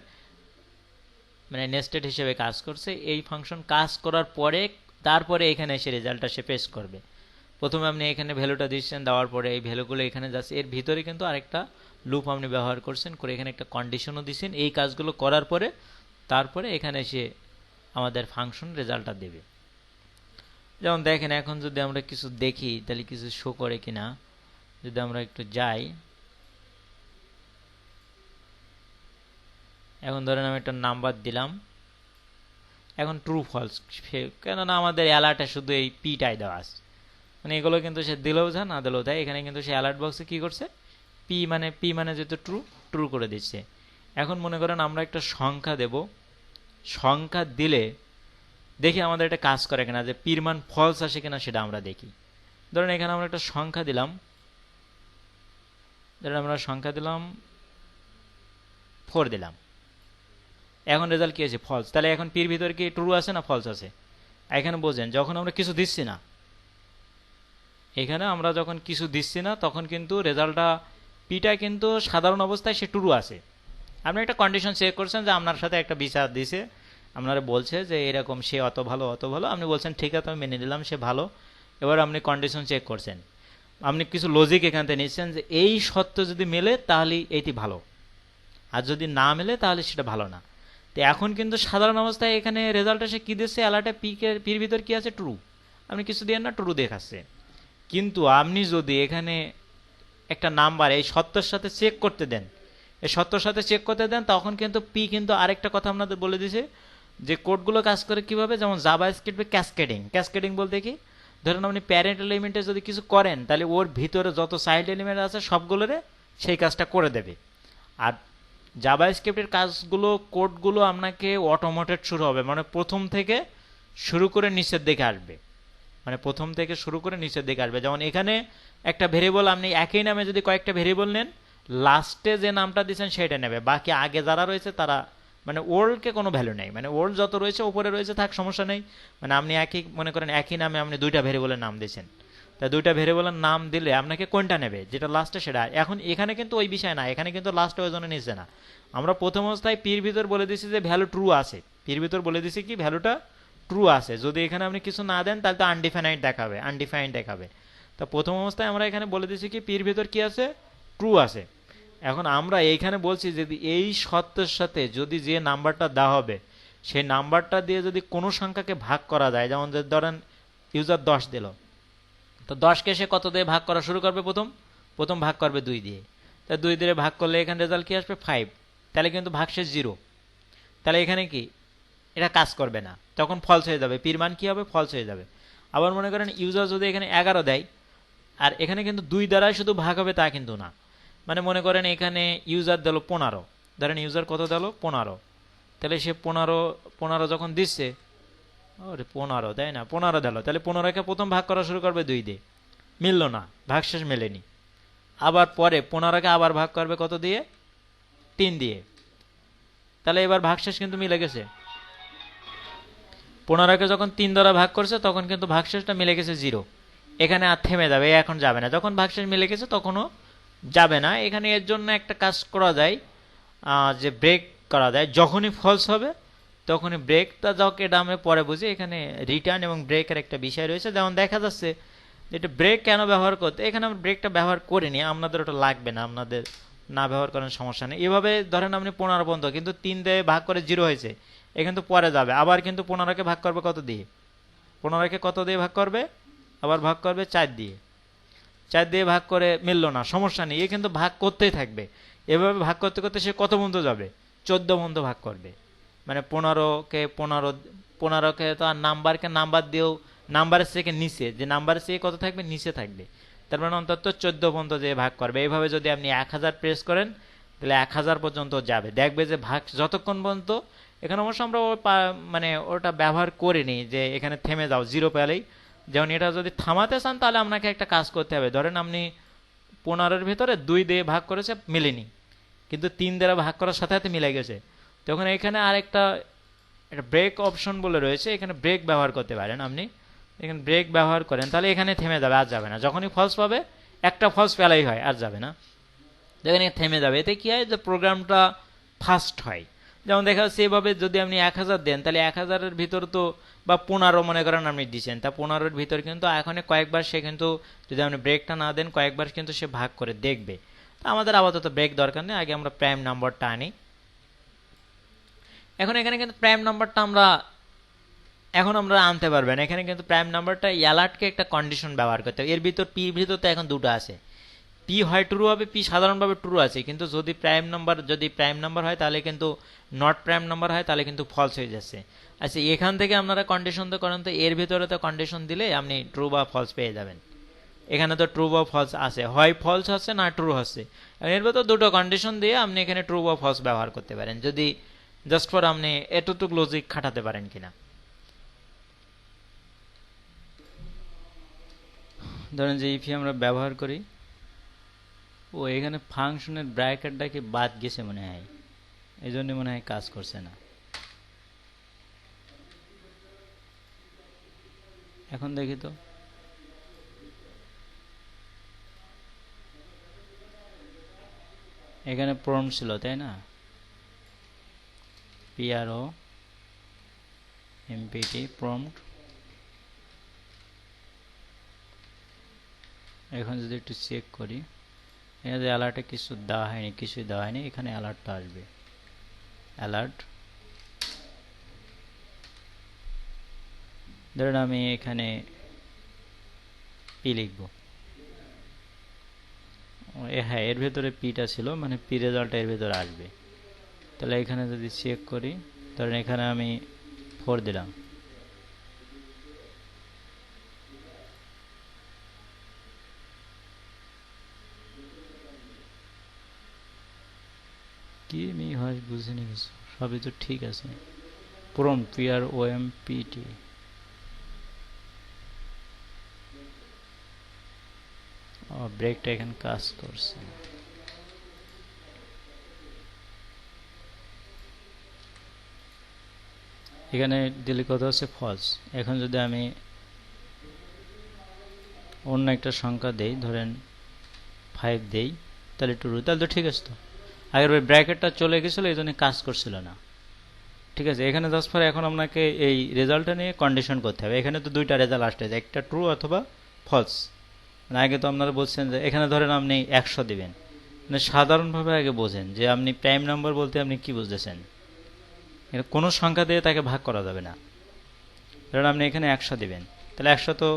মানে নেস্টেড হিসেবে কাজ করছে। এই ফাংশন কাজ করার পরে তারপরে এখানে এসে রেজাল্টটা সে পেশ করবে। প্রথমে আপনি এখানে ভ্যালুটা দিচ্ছেন, দেওয়ার পরে এই ভ্যালুগুলো এখানে যাচ্ছে, এর ভিতরে কিন্তু আরেকটা লুপ আপনি ব্যবহার করছেন, করে এখানে একটা কন্ডিশনও দিচ্ছেন। এই কাজগুলো করার পরে তারপরে এখানে এসে আমাদের ফাংশন রেজাল্টটা দেবে। যেমন দেখেন এখন যদি আমরা কিছু দেখি তাহলে কিছু শো করে কিনা, যদি আমরা একটু যাই, এখন ধরেন আমি একটা নাম্বার দিলাম, এখন ট্রু ফলস, কেননা আমাদের অ্যালার্টে শুধু এই পিটাই দেওয়া আছে, মানে এগুলো কিন্তু সে দিলেও যা না দিলেও তাই, এখানে কিন্তু সে অ্যালার্ট বক্সে কি করছে পি মানে যেহেতু ট্রু করে দিচ্ছে। এখন মনে করেন আমরা একটা সংখ্যা দেব, সংখ্যা দিলে দেখি আমাদের এটা কাজ করে কিনা, যে পির মান ফলস আসে কিনা সেটা আমরা দেখি। ধরেন এখানে আমরা একটা সংখ্যা দিলাম, ধরেন আমরা সংখ্যা দিলাম 4 দিলাম, এখন রেজাল্ট কি আছে ফলস। তাহলে এখন পির ভিতরে কি ট্রু আছে না ফলস আছে? এখানে বোঝেন যখন আমরা কিছু দিচ্ছি না, এখানে আমরা যখন কিছু দিচ্ছি না তখন কিন্তু রেজাল্টটা পিটা কিন্তু সাধারণ অবস্থায় সে ট্রু আছে। আপনি একটা কন্ডিশন চেক করছেন যে আপনার সাথে একটা বিচার দিছে, আপনারা বলছে যে এরকম সে অত ভালো, আপনি বলছেন ঠিক আছে আমি মেনে নিলাম সে ভালো। এবার আপনি কন্ডিশন চেক করছেন, আপনি কিছু লজিক এখান থেকে নিচ্ছেন যে এই সত্য যদি মেলে তাহলে এইটি ভালো, আর যদি না মেলে তাহলে সেটা ভালো না। তো এখন কিন্তু সাধারণ অবস্থায় এখানে রেজাল্টটা সে কী দিচ্ছে, অ্যালার্টে পির ভিতর কি আছে ট্রু, আপনি কিছু দিয়ে না ট্রু দেখাচ্ছে। কিন্তু আপনি যদি এখানে একটা নাম্বার এই সত্যের সাথে চেক করতে দেন, তখন কিন্তু পি কিন্তু আরেকটা কথা আপনাদের বলে দিয়েছে যে কোডগুলো কাজ করে কিভাবে, যেমন জাভাস্ক্রিপ্টে ক্যাসকেডিং বলতে কি, ধরুন আপনি প্যারেন্ট এলিমেন্টে যদি কিছু করেন তাহলে ওর ভিতরে যত চাইল্ড এলিমেন্ট আছে সবগুলোরে সেই কাজটা করে দেবে। আর জাভাস্ক্রিপ্টের কাজগুলো কোডগুলো আপনাকে অটোমেটেড শুরু হবে, মানে প্রথম থেকে শুরু করে নিচের দিকে আসবে, যেমন এখানে একটা ভেরিয়েবল আপনি একই নামে যদি কয়েকটা ভেরিয়েবল নেন, লাস্টে যে নামটা দিচ্ছেন সেটা নেবে, বাকি আগে যারা রয়েছে তারা মানে ওল্ডকে কোনো ভ্যালু নেই, মানে ওল্ড যত রয়েছে উপরে রয়েছে থাক সমস্যা নেই। মানে আপনি মনে করেন একই নামে আপনি 2টা ভেরিয়েবলের নাম দিয়েছেন, তা 2টা ভেরিয়েবলের নাম দিলে আপনাকে কোনটা নেবে, যেটা লাস্টে সেটা। এখন এখানে কিন্তু ওই বিষয় না, এখানে কিন্তু লাস্টে ওই জন্য নিচ্ছে না। আমরা প্রথম অবস্থায় পির ভিতর বলে দিচ্ছি যে ভ্যালু ট্রু আছে, কি ভ্যালুটা ট্রু আছে, যদি এখানে আপনি কিছু না দেন তাহলে তো আনডিফাইন্ড দেখাবে। তো প্রথম অবস্থায় আমরা এখানে বলে দিচ্ছি কি পির ভিতর কি আছে ট্রু আছে। এখন আমরা এইখানে বলছি যদি এই সত্যের সাথে যদি যে নাম্বারটা দেওয়া হবে সেই নাম্বারটা দিয়ে যদি কোনো সংখ্যাকে ভাগ করা যায়, যেমন ধরেন ইউজার 10 দিল, তো 10কে সে কত দিয়ে ভাগ করা শুরু করবে, প্রথম ভাগ করবে 2 দিয়ে, তা 2 দিয়ে ভাগ করলে এখানে রেজাল্ট কি আসবে 5, তাহলে কিন্তু ভাগশেষ 0, তাহলে এখানে কি এটা কাজ করবে না, তখন ফলস হয়ে যাবে, পির মান কি হবে ফলস হয়ে যাবে। আবার মনে করেন ইউজার যদি এখানে 11 দেয়, আর এখানে কিন্তু 2 দ্বারাই শুধু ভাগ হবে তা কিন্তু না, মানে মনে করেন এখানে ইউজার দিল 15, ধরেন ইউজার কত দিল 15, তাহলে সে 15 যখন দিচ্ছে, ওরে 15 তাই না, 15 দিল, তাহলে 15কে প্রথম ভাগ করা শুরু করবে 2 দিয়ে, মিলল না, ভাগশেষ মেলেনি। আবার পরে 15কে আবার ভাগ করবে কত দিয়ে 3 দিয়ে, তাহলে এবার ভাগশেষ কিন্তু মিলে গেছে। 15কে যখন 3 দ্বারা ভাগ করছে তখন কিন্তু ভাগশেষটা মিলে গেছে 0, এখানে আর থেমে যাবে, এখন যাবে না, যখন ভাগশেষ মিলে গেছে তখনও যাবে না। এখানে এর জন্য একটা কাজ করা যায়, যে ব্রেক করা যায়, যখনই ফলস হবে তখনই ব্রেকটা যাক, এটা আমি পরে বুঝি। এখানে রিটার্ন এবং ব্রেকের একটা বিষয় রয়েছে, যেমন দেখা যাচ্ছে এটা ব্রেক কেন ব্যবহার করতে, এখানে আমরা ব্রেকটা ব্যবহার করিনি, আপনাদের ওটা লাগবে না, আপনাদের না ব্যবহার করেন সমস্যা নেই। এভাবে ধরেন আপনি 15 পর্যন্ত, কিন্তু 3 দিয়ে ভাগ করে 0 হয়েছে, এ কিন্তু পরে যাবে, আবার কিন্তু 15কে ভাগ করবে কত দিয়ে, 15কে কত দিয়ে ভাগ করবে, আবার ভাগ করবে 4 দিয়ে, 4 দিয়ে ভাগ করে মিলল না, সমস্যা নেই, এ কিন্তু ভাগ করতেই থাকবে। এভাবে ভাগ করতে করতে সে কত পর্যন্ত যাবে, 14 পর্যন্ত ভাগ করবে। মানে 15কে তো আর নাম্বারকে নাম্বার দিয়েও, নাম্বারের থেকে নিচে, যে নাম্বারের থেকে কত থাকবে, নিচে থাকবে, তার মানে অন্তত 14 পর্যন্ত যে ভাগ করবে। এইভাবে যদি আপনি 1000 প্রেস করেন তাহলে 1000 পর্যন্ত যাবে, দেখবে যে ভাগ যতক্ষণ পর্যন্ত, এখানে অবশ্য আমরা মানে ওটা ব্যবহার করিনি যে এখানে থেমে যাও জিরো পেলেই, যেমন এটা যদি থামাতে চান তাহলে আপনাকে একটা কাজ করতে হবে, ধরেন আপনি 15-এর ভিতরে 2 দিয়ে ভাগ করেছে মিলেনি, কিন্তু 3 দ্বারা ভাগ করার সাথে সাথে মিলে গেছে, তখন এখানে আরেকটা একটা ব্রেক অপশন বলে রয়েছে, এখানে ব্রেক ব্যবহার করতে পারেন আপনি, এখানে ব্রেক ব্যবহার করেন তাহলে এখানে থেমে যাবে, আর যাবে না, যখনই ফলস পাবে, একটা ফলস পেলাই হয়, আর যাবে না, এখানে থেমে যাবে। এতে কি হয়, যে প্রোগ্রামটা ফাস্ট হয়। যেমন দেখা যাচ্ছে এভাবে যদি আপনি 1000 দেন তাহলে 1000-এর ভিতর তো, বা 15 মনে করেন আপনি দিচ্ছেন, তা 15-এর ভিতর কিন্তু এখন কয়েকবার সে কিন্তু, যদি আপনি ব্রেকটা না দেন কয়েকবার কিন্তু সে ভাগ করে দেখবে। তা আমাদের আপাতত ব্রেক দরকার নেই, আগে আমরা প্রাইম নাম্বারটা আনি। এখন এখানে কিন্তু প্রাইম নাম্বারটা আমরা আনতে পারবেন, এখানে কিন্তু প্রাইম নাম্বারটা অ্যালার্টকে একটা কন্ডিশন ব্যবহার করতে হবে। এর ভিতর পির ভিতর তো এখন দুটো আছে, পি হয় ট্রু হবে, পি সাধারণভাবে ট্রু আছে, কিন্তু যদি প্রাইম নাম্বার হয় তাহলে কিন্তু, নট প্রাইম নাম্বার হয় তাহলে কিন্তু ফলস হয়ে যাচ্ছে। আচ্ছা, এখান থেকে আপনারা কন্ডিশন তো করেন, তো এর ভিতরে তো কন্ডিশন দিলে আপনি ট্রু বা ফলস পেয়ে যাবেন। এখানে তো ট্রু বা ফলস আছে, হয় ফলস হচ্ছে না ট্রু হচ্ছে, এর ভিতর দুটো কন্ডিশন দিয়ে আপনি এখানে ট্রু বা ফলস ব্যবহার করতে পারেন, যদি জাস্ট ফর আপনি এতটুকু লজিক খাটাতে পারেন কিনা। ধরেন যে ইফি আমরা ব্যবহার করি, ও এখানে ফাংশনের ব্র্যাকেটটা কি বাদ গেছে মনে হয়, এই জন্য মনে হয় কাজ করছে না। এখন দেখি তো, এখানে প্রম্পট ছিল তাই না, PRO MPT প্রম্পট। এখন যদি একটু চেক করি, এখানে অ্যালার্টে কিছু দেওয়া হয়নি, কিছুই দেওয়া হয়নি, এখানে অ্যালার্টটা আসবে, অ্যালার্ট। ধরেন আমি এখানে পি লিখব, হ্যাঁ এর ভেতরে পিটা ছিল, মানে পি রেজাল্ট এর ভেতরে আসবে। তাহলে এখানে যদি চেক করি, ধরেন এখানে আমি 4 দিলাম, কি আমি হয় বুঝিনি কিছু, সবই তো ঠিক আছে। প্রম্পট PROMPT, ব্রেকটা এখানে কাজ করছে। এখানে দিলে কত হচ্ছে ফলস। এখন যদি আমি অন্য একটা সংখ্যা দেই, ধরেন 5 দেই, তাহলে ট্রু, তাহলে তো ঠিক আছে। তো আগের ওই ব্র্যাকেটটা চলে গেছিলো, এই জন্য কাজ করছিল না, ঠিক আছে। এখানে জাস্ট ফর এখন আপনাকে এই রেজাল্টটা নিয়ে কন্ডিশন করতে হবে। এখানে তো দুইটা রেজাল্ট আসছে, একটা ট্রু অথবা ফলস। আগে তো আপনারা বলছেন যে এখানে ধরেন আপনি 100 দিবেন, মানে সাধারণভাবে আগে বোঝেন যে আপনি প্রাইম নাম্বার বলতে আপনি কি বুঝতেছেন, এটা কোনো সংখ্যা দিয়ে তাকে ভাগ করা যাবে না। ধরেন আপনি এখানে 100 দিবেন, তাহলে 100 তো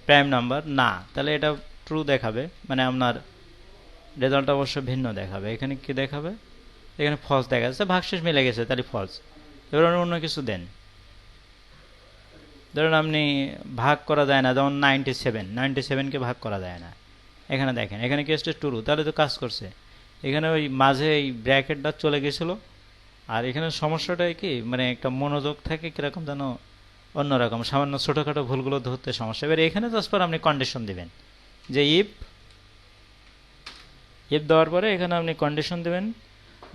প্রাইম নাম্বার না, তাহলে এটা ট্রু দেখাবে, মানে আপনার রেজাল্ট অবশ্য ভিন্ন দেখাবে। এখানে কি দেখাবে, এখানে ফলস দেখা যাচ্ছে, ভাগশেষ মিলে গেছে, তাহলে ফলস। এবার আপনি অন্য কিছু দেন, ধরুন আপনি ভাগ করা যায় না, যেমন 97কে ভাগ করা যায় না, এখানে দেখেন এখানে কি আসছে ট্রু, তাহলে তো কাজ করছে। এখানে ওই মাঝে এই ব্র্যাকেটটা চলে গেছিল, আর এখানে সমস্যাটা কি, মানে একটা মনোযোগ থাকে কিরকম যেন অন্যরকম, সামান্য ছোটোখাটো ভুলগুলো ধরতে সমস্যা। এবার এখানে জাস্ট পর আপনি কন্ডিশন দিবেন যে ইফ দেওয়ার পরে এখানে আপনি কন্ডিশন দেবেন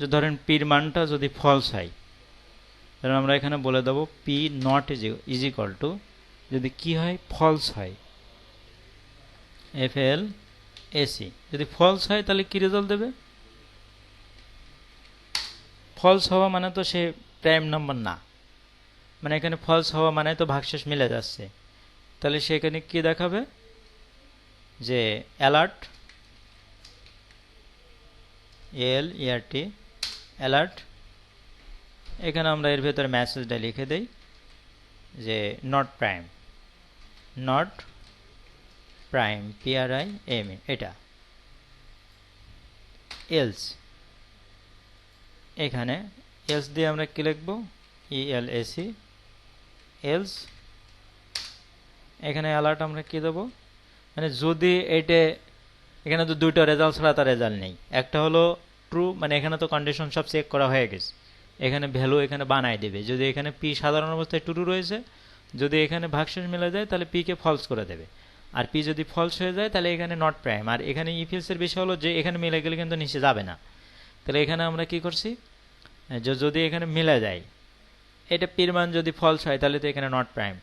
যে ধরেন পির মানটা যদি ফলস হয়, ধরেন আমরা এখানে বলে দেবো P not is equal two, যদি কি হয়, ফলস হয়, FLAC, যদি ফলস হয় তাহলে কি রেজাল্ট দেবে, ফলস হওয়া মানে তো সে প্রাইম নাম্বার না, মানে এখানে ফলস হওয়া মানে তো ভাগশেষ মিলে যাচ্ছে, তাহলে সেখানে কি দেখাবে যে অ্যালার্ট, ALERT, অ্যালার্ট এখানে আমরা এর ভেতরে মেসেজটা লিখে দেই যে not prime, not prime PRIM এটা। এলস, এখানে এলস দিয়ে আমরা কি লিখব, ELSE এলস। এখানে অ্যালার্ট আমরা কি দেবো, মানে যদি এটা, এখানে তো দুটো রেজাল্ট ছাড়া তার রেজাল্ট নেই। একটা হলো ট্রু, মানে এখানে তো কন্ডিশন সব চেক করা হয়ে গেছে, এখানে ভ্যালু এখানে বানায় দেবে। যদি এখানে পি সাধারণ অবস্থায় ট্রু রয়েছে, যদি এখানে ভাগশেষ মিলে যায় তাহলে পি কে ফলস করে দেবে, আর পি যদি ফলস হয়ে যায় তাহলে এখানে নট প্রাইম। আর এখানে ইফ এলস এর বিষয় হলো যে এখানে মিলে গেলে কিন্তু নিচে যাবে না। তাহলে এখানে আমরা কি করছি, যে যদি এখানে মিলে যায়, এটা পির মান যদি ফলস হয় তাহলে তো এখানে নট প্রাইম,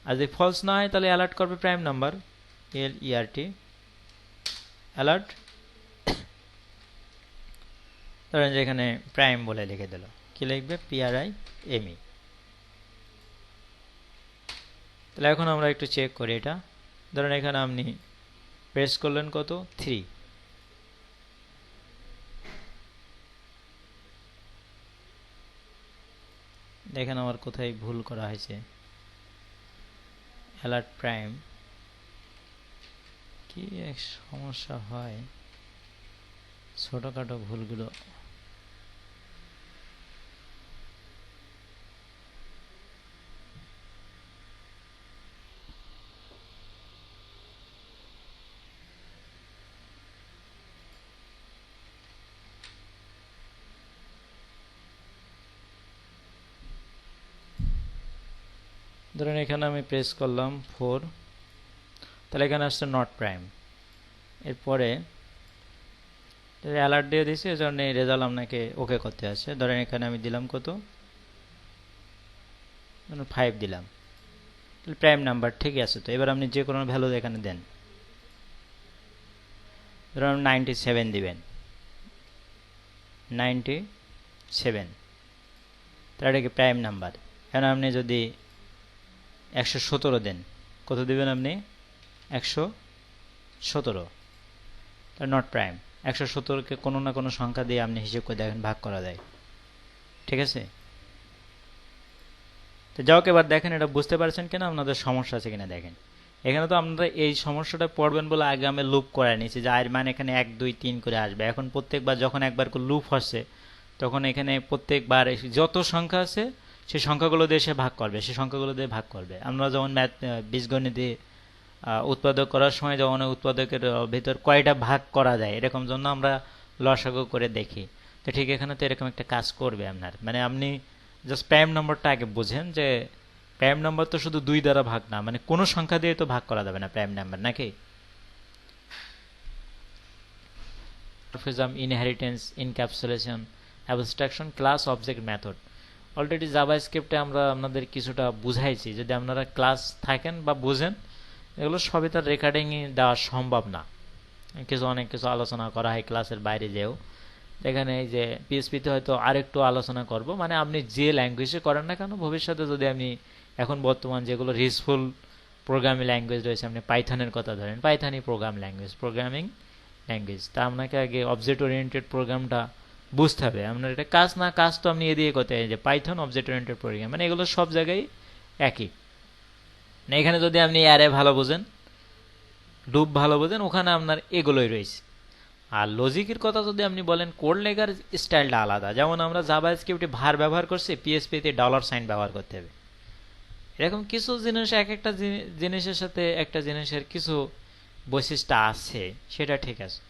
আর যদি ফলস না হয় তাহলে অ্যালার্ট করবে প্রাইম নাম্বার, LERT অ্যালার্ট। ধরেন যে এখানে প্রাইম বলে লিখে দিল, কি লিখবে, PRIME। তাহলে এখন আমরা একটু চেক করি এটা। ধরেন এখানে আপনি প্রেস করলেন কত, 3। দেখেন আমার কোথায় ভুল করা হয়েছে, অ্যালার্ট প্রাইম, কি এক সমস্যা হয় ছোটখাটো ভুলগুলো। ধরেন এখানে আমি প্রেস করলাম 4, তাহলে এখানে আসছে নট প্রাইম। এরপরে অ্যালার্ট দিয়ে দিয়েছি, এই জন্য রেজাল্ট আপনাকে ওকে করতে আসে। ধরেন এখানে আমি দিলাম কত, 5 দিলাম, প্রাইম নাম্বার ঠিকই আছে। তো এবার আপনি যে কোনো ভ্যালু এখানে দেন, ধরুন 97 দিবেন, 97, তাহলে এটা কি প্রাইম নাম্বার। এখন আপনি যদি 117 দেন, কত দিবেন আপনি, 117, তাহলে নট প্রাইম। 117কে কোনো না কোনো সংখ্যা দিয়ে আপনি হিসেব করে দেখেন ভাগ করা যায়, ঠিক আছে। তো যাও এবার দেখেন এটা বুঝতে পারছেন কিনা, আপনাদের সমস্যা আছে কিনা দেখেন। এখানে তো আপনারা এই সমস্যাটা পড়বেন বলে আগে আমি লুপ করে নিয়েছি, যে আয়ের মান এখানে 1 2 3 করে আসবে। এখন প্রত্যেকবার যখন একবার করে লুপ হচ্ছে, তখন এখানে প্রত্যেকবার যত সংখ্যা আছে সেই সংখ্যাগুলো দিয়ে সে ভাগ করবে, সেই সংখ্যাগুলো দিয়ে ভাগ করবে। আমরা যেমন বীজগণিতে উৎপাদক করার সময় যেমন উৎপাদকের ভিতর কয়টা ভাগ করা যায় এরকম জন্য আমরা লসাগু করে দেখি, তো ঠিক এখানে তো এরকম একটা কাজ করবে আপনার। মানে আপনি জাস্ট প্রাইম নম্বরটা আগে বুঝেন, যে প্রাইম নাম্বার তো শুধু 2 দ্বারা ভাগ না, মানে কোনো সংখ্যা দিয়ে তো ভাগ করা যাবে না প্রাইম নাম্বার, নাকি। Inheritance, encapsulation, abstraction, class, object, method. Already জাভাস্ক্রিপ্টে আমরা আপনাদের কিছুটা বুঝাইছি, যদি আপনারা ক্লাস থাকেন বা বুঝেন, এগুলো সবই তার রেকর্ডিংয়ে দেওয়া সম্ভব না, অনেক কিছু আলোচনা করা হয় ক্লাসের বাইরে যেও। এখানে এই যে পিএসপিতে হয়তো আরেকটু আলোচনা করব, মানে আপনি যে ল্যাঙ্গুয়েজে করেন না কেন ভবিষ্যতে, যদি আপনি এখন বর্তমান যেগুলো রিসফুল প্রোগ্রামিং ল্যাঙ্গুয়েজ রয়েছে, আপনি পাইথনের কথা ধরেন, পাইথনই প্রোগ্রামিং ল্যাঙ্গুয়েজ, তা আপনাকে আগে অবজেক্ট ওরিয়েন্টেড প্রোগ্রামটা বুঝতে হবে। আপনার এটা কাজ না, কাজ তো আপনি এদিকে করতে হয়, যে পাইথন অবজেক্ট ওরিয়েন্টেড প্রোগ্রাম, মানে এগুলো সব জায়গায় একই। এখানে যদি আপনি অ্যারে ভালো বোঝেন, লুপ ভালো বোঝেন, ওখানে আপনার এগুলোই রয়েছে। আর লজিকের কথা যদি আপনি বলেন, কোড লেখার স্টাইলটা আলাদা। যেমন আমরা জাভাস্ক্রিপ্টে ভার ব্যবহার করছি, পিএসপিতে $সাইন ব্যবহার করতে হবে। এরকম কিছু জিনিস, এক একটা জিনিসের সাথে একটা জিনিসের কিছু বৈশিষ্ট্য আছে, সেটা ঠিক আছে,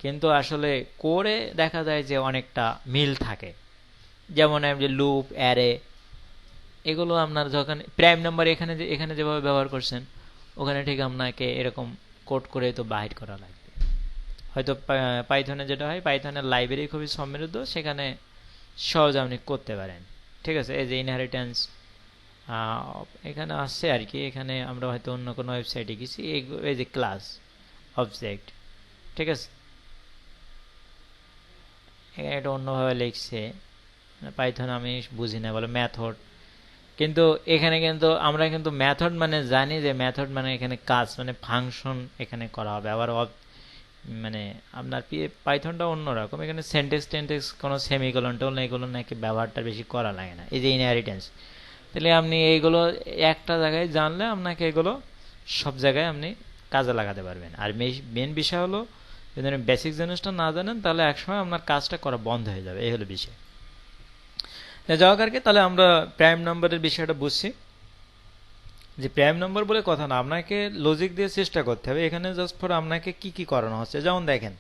কিন্তু আসলে কোডে দেখা যায় যে অনেকটা মিল থাকে। যেমন আপনি লুপ, অ্যারে, এগুলো আপনার যখন প্রাইম নাম্বার এখানে যেভাবে ব্যবহার করছেন, ওখানে ঠিক আপনাকে এরকম কোড করে তো বাহির করা লাগবে। হয়তো পাইথনে যেটা হয়, পাইথনের লাইব্রেরি খুবই সমৃদ্ধ, সেখানে সহজে আপনি করতে পারেন, ঠিক আছে। এই যে ইনহেরিটেন্স এখানে আসছে আর কি, এখানে আমরা হয়তো অন্য কোনো ওয়েবসাইটে গেছি। এই যে ক্লাস, অবজেক্ট, ঠিক আছে, এখানে এটা অন্যভাবে লিখছে, পাইথন আমি বুঝি না, বলে মেথড। কিন্তু এখানে কিন্তু আমরা কিন্তু মেথড মানে জানি যে মেথড মানে এখানে কাজ, মানে ফাংশন এখানে করা হবে। আবার মানে আপনার পাইথনটা অন্যরকম, এখানে সেন্টেক্স টেন্টেক্স কোনো সেমিকোলন টোলন এগুলো নাকি ব্যবহারটা বেশি করা লাগে না, এই যে ইনহেরিটেন্স। তাহলে আপনি এইগুলো একটা জায়গায় জানলে আপনাকে এগুলো সব জায়গায় আপনি কাজে লাগাতে পারবেন। আর মেন বিষয় হলো যদি আপনি বেসিক জিনিসটা না জানেন তাহলে একসময় আপনার কাজটা করা বন্ধ হয়ে যাবে, এই হলো বিষয়। যাওয়া আর কি, তাহলে আমরা প্রাইম নাম্বারের বিষয়টা বুঝছি যে প্রাইম নাম্বার বলে কথা না, আপনাকে লজিক দিয়ে চেষ্টা করতে হবে। এখানে জাস্ট ফর আপনাকে কি কি করানো হচ্ছে, যেমন দেখেন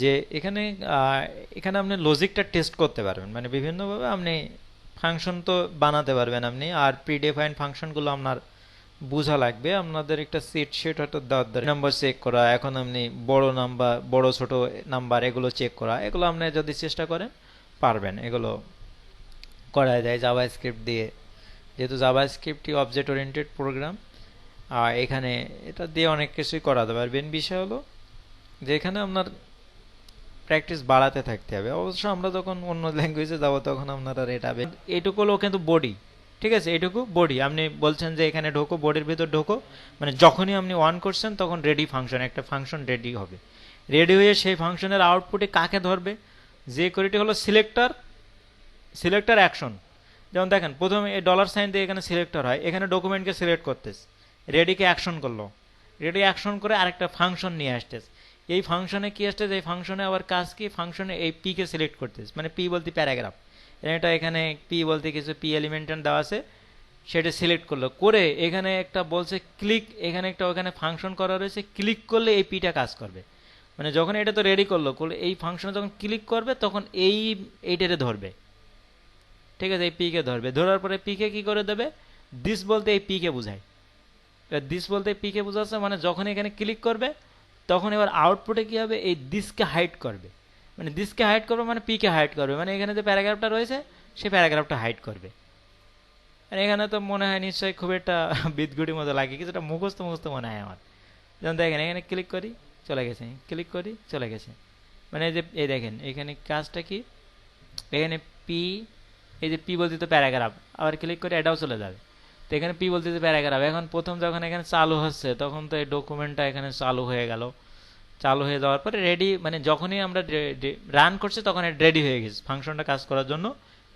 যে এখানে এখানে আপনি লজিকটা টেস্ট করতে পারবেন, মানে বিভিন্নভাবে আপনি ফাংশন তো বানাতে পারবেন আপনি। আর প্রিডিফাইন্ড ফাংশনগুলো আপনার বোঝা লাগবে। আপনাদের একটা সেট শেট হয়তো দেওয়ার নাম্বার চেক করা, এখন আপনি বড় নাম্বার বড় ছোট নাম্বার এগুলো চেক করা, এগুলো আপনি যদি চেষ্টা করেন পারবেন, এগুলো করা যায় জাভা স্ক্রিপ্ট দিয়ে। যেহেতু জাভা স্ক্রিপ্টই অবজেক্ট ওরিয়েন্টেড প্রোগ্রাম, আর এখানে এটা দিয়ে অনেক কিছুই করাতে পারবেন। বিষয় হলো যে এখানে আপনার প্র্যাকটিস বাড়াতে থাকতে হবে। অবশ্য আমরা যখন অন্য ল্যাঙ্গুয়েজে যাবো তখন আপনারা এটা এইটুকু হলো কিন্তু বডি, ঠিক আছে, এইটুকু বডি। আপনি বলছেন যে এখানে ঢোকো, বডির ভিতর ঢোকো, মানে যখনই আপনি অন করছেন তখন রেডি ফাংশন, একটা ফাংশন রেডি হবে। রেডি হয়ে সেই ফাংশনের আউটপুটে কাকে ধরবে, যে কোয়ারিটি হলো সিলেক্টর, সিলেক্টর অ্যাকশন। যেমন দেখেন প্রথমে এই ডলার সাইন দিয়ে এখানে সিলেক্টর হয়, এখানে ডকুমেন্টকে সিলেক্ট করতেছে, রেডিকে অ্যাকশন করলো, রেডি অ্যাকশন করে আরেকটা ফাংশন নিয়ে আসতেছে। এই ফাংশনে কি আসতেছে, এই ফাংশনে আবার কাজ কি, ফাংশনে এই পি কে সিলেক্ট করতেছে, মানে পি বলতে প্যারাগ্রাফ, এটা এখানে পি বলতে কিছু পি এলিমেন্ট দেওয়া আছে, সেটা সিলেক্ট করলো করে এখানে একটা বলছে ক্লিক, এখানে একটা ওখানে ফাংশন করা রয়েছে, ক্লিক করলে এই পিটা কাজ করবে। মানে যখন এটা তো রেডি করলো, করলে এই ফাংশনে যখন ক্লিক করবে তখন এইটারে ধরবে, ঠিক আছে, এই পি কে ধরবে, ধরার পরে পি কে কি করে দেবে, দিস বলতে এই পি কে বোঝায়, দিস বলতে পি কে বোঝাচ্ছে, মানে যখন এখানে ক্লিক করবে তখন এবার আউটপুটে কি হবে, এই দিসকে হাইড করবে, মানে দিসকে হাইড করবে মানে পি কে হাইড করবে, মানে এখানে যে প্যারাগ্রাফটা রয়েছে সেই প্যারাগ্রাফটা হাইড করবে। আর এখানে তো মনে হয় নিশ্চয়ই খুব একটা বিদগুড়ির মতো লাগে, কিছুটা মুখস্থ মুখস্থ মনে হয় আমার। যেমন দেখেন এখানে ক্লিক করি চলে গেছে, ক্লিক করি চলে গেছে, মানে এই যে এই দেখেন এখানে কাজটা কি, এখানে পি, এই যে পি বলতে তো প্যারাগ্রাফ, আবার ক্লিক করে এটাও চলে যাবে। তো এখানে পি বলতে তো প্যারাগ্রাফ, এখন প্রথম যখন এখানে চালু হচ্ছে তখন তো এই ডকুমেন্টটা এখানে চালু হয়ে গেল, চালু হয়ে যাওয়ার পরে রেডি, মানে যখনই আমরা রান করছি তখন এটা রেডি হয়ে গেছে, ফাংশনটা কাজ করার জন্য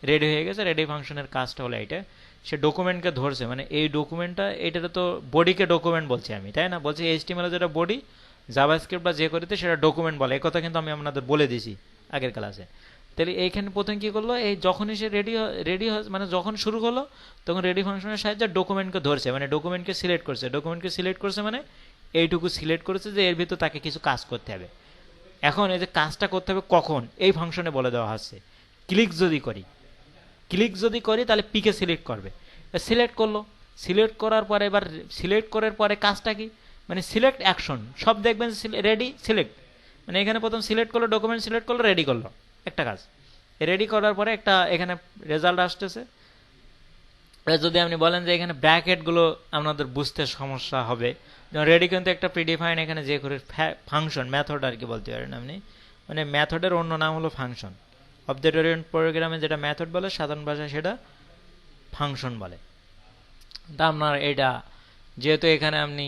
রেডি হয়ে গেছে। রেডি ফাংশনের কাজটা হলো এইটা, সে ডকুমেন্টকে ধরছে, মানে এই ডকুমেন্টটা, এইটা তো বডিকে ডকুমেন্ট বলছি আমি, তাই না, বলছি এইচটিএমএল যেটা বডি, জাভাস্ক্রিপ্ট বা যে করিতে সেটা ডকুমেন্ট বলে, এই কথা কিন্তু আমি আপনাদের বলে দিয়েছি আগের ক্লাসে। তাহলে এইখানে প্রথম কি করলো, এই যখনই সে রেডি মানে যখন শুরু হলো তখন রেডি ফাংশনের সাহায্যে ডকুমেন্টকে ধরছে, মানে ডকুমেন্টকে সিলেক্ট করছে, ডকুমেন্টকে সিলেক্ট করছে মানে এইটুকু সিলেক্ট করেছে যে এর ভিতর তাকে কিছু কাজ করতে হবে। এখন এই যে কাজটা করতে হবে কখন, এই ফাংশনে বলে দেওয়া হচ্ছে, ক্লিক যদি করি, ক্লিক যদি করি তাহলে পিকে সিলেক্ট করবে, সিলেক্ট করলো, সিলেক্ট করার পরে এবার সিলেক্ট করার পরে কাজটা কি, মানে সিলেক্ট অ্যাকশন, সব দেখবেন রেডি সিলেক্ট, মানে এখানে প্রথম সিলেক্ট করলো, ডকুমেন্ট সিলেক্ট করলো, রেডি করলো একটা কাজ, রেডি করার পরে একটা এখানে রেজাল্ট আসতেছে। যদি আপনি বলেন যে এখানে ব্র্যাকেটগুলো আপনাদের বুঝতে সমস্যা হবে, যেমন রেডি কিন্তু একটা প্রিডিফাইন, এখানে যে করে ফাংশন মেথড আর কি বলতে পারেন আপনি, মানে মেথডের অন্য নাম হলো ফাংশন। অবজেক্ট ওরিয়েন্টেড প্রোগ্রামে যেটা মেথড বলে সাধারণ ভাষায় সেটা ফাংশন বলে। তা আপনার এটা যেহেতু এখানে আপনি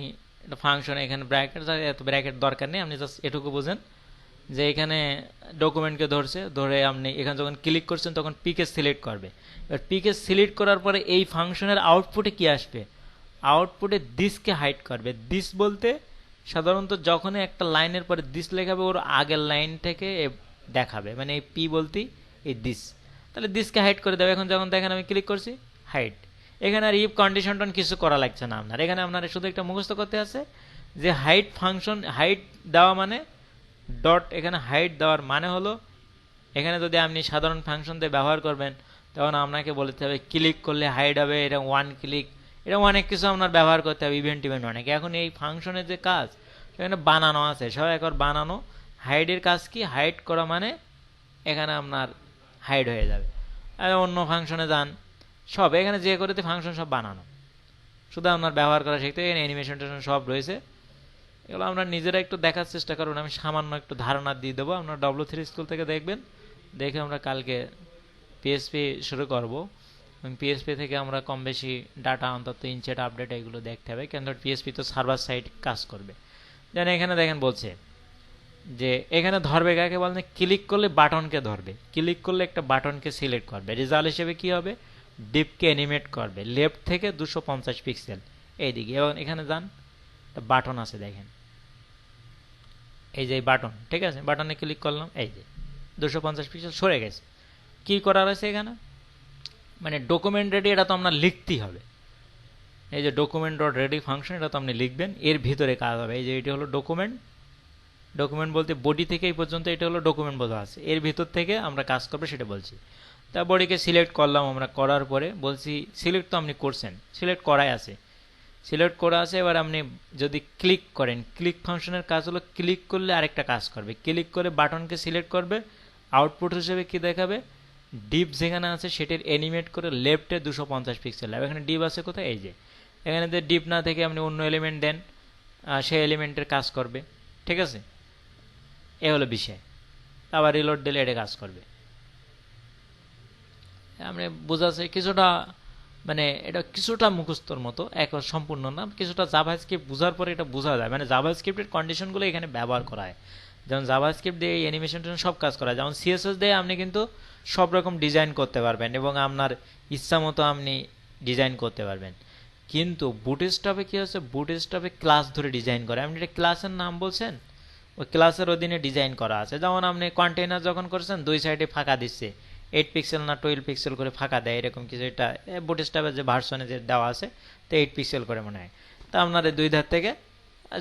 ফাংশন, এখানে ব্র্যাকেট, এত ব্র্যাকেট দরকার নেই, আপনি জাস্ট এটুকু বুঝেন যে এখানে ডকুমেন্টকে ধরছে, ধরে আপনি এখানে যখন ক্লিক করছেন তখন পিকে সিলেক্ট করবে। এবার পিকে সিলেক্ট করার পরে এই ফাংশনের আউটপুটে কি আসবে, আউটপুটে দিসকে হাইড করবে। দিস বলতে সাধারণত যখনই একটা লাইনের পরে দিস লেখাবে ওর আগের লাইন থেকে দেখাবে, মানে এই পি বলতেই এই দিস, তাহলে দিসকে হাইড করে দেবে। এখন যখন দেখেন আমি ক্লিক করছি হাইড, এখানে আর ইফ কন্ডিশন টন কিছু করা লাগছে না আপনার, এখানে আপনার শুধু একটা মুখস্থ করতে আছে যে হাইড ফাংশন, হাইড দেওয়া মানে ডট, এখানে হাইড দেওয়ার মানে হলো এখানে যদি আপনি সাধারণ ফাংশন দিয়ে ব্যবহার করবেন তখন আপনাকে বলতে হবে ক্লিক করলে হাইড হবে, এটা ওয়ান ক্লিক, এটা অনেক কিছু আপনার ব্যবহার করতে হবে, ইভেন্ট ইভেন্ট অনেক। এখন এই ফাংশনের যে কাজ সেখানে বানানো আছে, সব একবার বানানো। হাইডের কাজ কি, হাইড করা মানে এখানে আপনার হাইড হয়ে যাবে। আর অন্য ফাংশনে যান, সব এখানে যে করেতে ফাংশন সব বানানো, শুধু আপনার ব্যবহার করা শিখতে, এখানে অ্যানিমেশন টেশন সব রয়েছে, এগুলো আমরা নিজেরা একটু দেখার চেষ্টা করুন। আমি সামান্য একটু ধারণা দিয়ে দেবো, আপনার W3 স্কুল থেকে দেখবেন, দেখে আমরা কালকে পিএসপি শুরু করব, এবং পিএসপি থেকে আমরা কম বেশি ডাটা অন্তত ইনসেট আপডেট এগুলো দেখতে হবে, কেন পিএসপি তো সার্ভার সাইড কাজ করবে। যেন এখানে দেখেন বলছে যে এখানে ধরবে কাকে বলেন, ক্লিক করলে বাটনকে ধরবে, ক্লিক করলে একটা বাটনকে সিলেক্ট করবে, রেজাল্ট হিসেবে কি হবে, ডিপকে অ্যানিমেট করবে লেফট থেকে 250 পিক্সেল এইদিকে। এবং এখানে যান, বাটন আছে দেখেন, এই যে বাটন, ঠিক আছে, বাটনে ক্লিক করলাম, এই যে 250 পিক্সেল সরে গেছে। কি করার আছে এখানে, মানে ডকুমেন্ট রেডি, এটা তো আপনার লিখতেই হবে। এই যে ডকুমেন্ট ডট রেডি ফাংশন, এটা তো আপনি লিখবেন, এর ভিতরে কাজ হবে। এই যে এটি হলো ডকুমেন্ট, ডকুমেন্ট বলতে বডি থেকে এই পর্যন্ত এটা হলো ডকুমেন্ট বোঝা আছে, এর ভিতর থেকে আমরা কাজ করবো সেটা বলছি। তা বডিকে সিলেক্ট করলাম আমরা, করার পরে বলছি সিলেক্ট তো আপনি করছেন, সিলেক্ট করাই আছে, সিলেক্ট করা আছে। এবার আপনি যদি ক্লিক করেন, ক্লিক ফাংশনের কাজ হলো ক্লিক করলে আরেকটা কাজ করবে, ক্লিক করে বাটনকে সিলেক্ট করবে, আউটপুট হিসেবে কি দেখাবে, ডিপ যেখানে আছে সেটির অ্যানিমেট করে লেফটে 250 পিক্সেল। এখানে ডিপ আছে কোথায়, এই যে এখানে যে ডিপ না থেকে আপনি অন্য এলিমেন্ট দেন, সেই এলিমেন্টের কাজ করবে, ঠিক আছে, এ হলো বিষয়। আবার রিলোড দিলে এটা কাজ করবে। আপনি বোঝাচ্ছে কিছুটা, মানে এটা কিছুটা মুখস্থর মতো, এক সম্পূর্ণ না, কিছুটা জাভাস্ক্রিপ্ট বোঝার পরে এটা বোঝা যায়, মানে জাভাস্ক্রিপ্টের কন্ডিশনগুলো এখানে ব্যবহার করা হয়। যেমন জাভাস্ক্রিপ্ট দিয়ে এই অ্যানিমেশন সব কাজ করা হয়, যেমন সিএসএস দিয়ে আপনি কিন্তু সব রকম ডিজাইন করতে পারবেন এবং আপনার ইচ্ছা মতো আপনি ডিজাইন করতে পারবেন। কিন্তু বুটস্ট্র্যাপে কি হচ্ছে, বুটস্ট্র্যাপে ক্লাস ধরে ডিজাইন করে, আপনি এটা ক্লাসের নাম বলছেন, ওই ক্লাসের অধীনে ডিজাইন করা আছে। যেমন আপনি কন্টেইনার যখন করছেন, দুই সাইডে ফাঁকা দিচ্ছে, 8 পিক্সেল না 12 পিক্সেল করে ফাঁকা দেয়, এরকম কিছু। এটা বুটস্ট্র্যাপের যে ভার্সনে যে দেওয়া আছে, তো 8 পিক্সেল করে মনে হয়। তা আপনার দুই ধার থেকে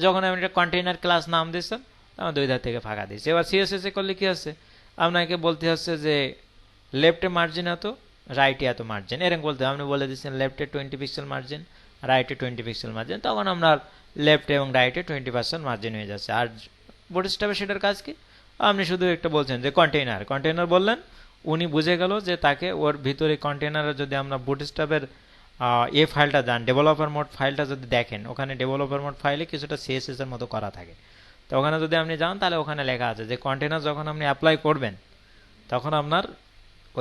যখন আপনি এটা কন্টেইনার ক্লাস নাম দিচ্ছেন, তখন দুই ধার থেকে ফাঁকা দিচ্ছে। এবার সিএসএস এ করলে কি হচ্ছে, আপনাকে বলতে হচ্ছে যে লেফটে মার্জিন এত, রাইটে এত মার্জিন, এরকম বলতে আপনি বলে দিচ্ছেন লেফটে 20 পিক্সেল মার্জিন, রাইটে 20 পিক্সেল মার্জিন, তখন আপনার লেফটে এবং রাইটে 20% মার্জিন হয়ে যাচ্ছে। আর বুটস্ট্র্যাপে সেটার কাজ কি, আপনি শুধু একটা বলছেন যে কন্টেইনার, কন্টেইনার বললেন, উনি বুঝে গেল যে তাকে ওর ভিতরে কন্টেইনারে যদি আমরা বুটস্ট্র্যাপের এ ফাইলটা যান, ডেভেলপার মোড ফাইলটা যদি দেখেন, ওখানে ডেভেলপার মোড ফাইলে কিছুটা সিএসএস এর মতো করা থাকে। তো ওখানে যদি আপনি যান, তাহলে ওখানে লেখা আছে যে কন্টেইনার যখন আপনি অ্যাপ্লাই করবেন, তখন আপনার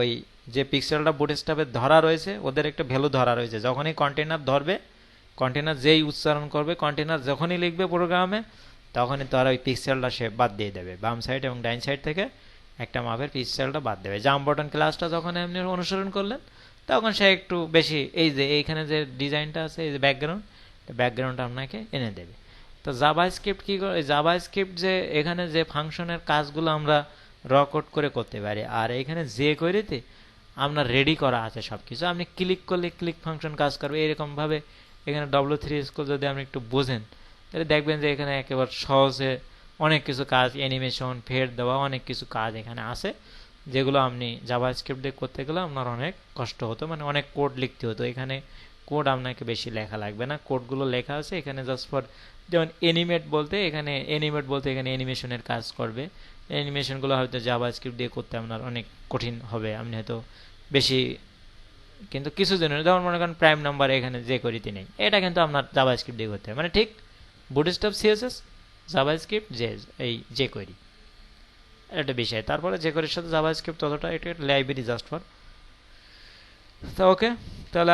ওই যে পিক্সেলটা বুটস্ট্র্যাপে ধরা রয়েছে, ওদের একটা ভ্যালু ধরা রয়েছে, যখনই কন্টেইনার ধরবে, কন্টেইনার যেই উচ্চারণ করবে, কন্টেইনার যখনই লিখবে প্রোগ্রামে, তখনই তার ওই পিক্সেলটা সে বাদ দিয়ে দেবে, বাম সাইড এবং ডাইন সাইড থেকে একটা মাপের পিক্সেলটা বাদ দেবে। জাম্প বাটন ক্লাসটা যখন আপনি অনুসরণ করলেন, তখন সে একটু বেশি, এই যে এইখানে যে ডিজাইনটা আছে, এই যে ব্যাকগ্রাউন্ড আপনাকে এনে দেবে। তো জাভাস্ক্রিপ্ট কি করে, জাভাস্ক্রিপ্ট যে এখানে যে ফাংশনের কাজগুলো আমরা র কোড করে করতে পারি, আর এখানে যে কোয়েরিতে আপনার রেডি করা আছে সব কিছু, আপনি ক্লিক করলে ক্লিক ফাংশন কাজ করবে। এরকমভাবে এখানে W3 স্কুল যদি আপনি একটু বোঝেন, তাহলে দেখবেন যে এখানে একেবারে সহজে অনেক কিছু কাজ, অ্যানিমেশন, ফের দেওয়া, অনেক কিছু কাজ এখানে আছে, যেগুলো আপনি জাভাস্ক্রিপ্ট দিয়ে করতে গেলে আপনার অনেক কষ্ট হতো, মানে অনেক কোড লিখতে হতো। এখানে কোড আপনাকে বেশি লেখা লাগবে না, কোডগুলো লেখা আছে এখানে জাস্ট ফর, যেমন অ্যানিমেট বলতে এখানে অ্যানিমেশনের কাজ করবে। অ্যানিমেশনগুলো হয়তো জাভাস্ক্রিপ্ট দিয়ে করতে আপনার অনেক কঠিন হবে, আপনি হয়তো বেশি, কিন্তু কিছু জনের, যেমন মনে করেন প্রাইম নাম্বার এখানে যে করিতে নেই, এটা কিন্তু আপনার জাভাস্ক্রিপ্ট দিয়ে করতে হবে, মানে ঠিক বুটস্ট্র্যাপ, সিএসএস, জাভাস্ক্রিপ্ট, এই যে কোয়েরি, একটা বিষয়। তারপরে যে কোয়েরির সাথে জাভাস্ক্রিপ্ট ততটা, এটা লাইব্রেরি জাস্ট ফর। তো ওকে, তাহলে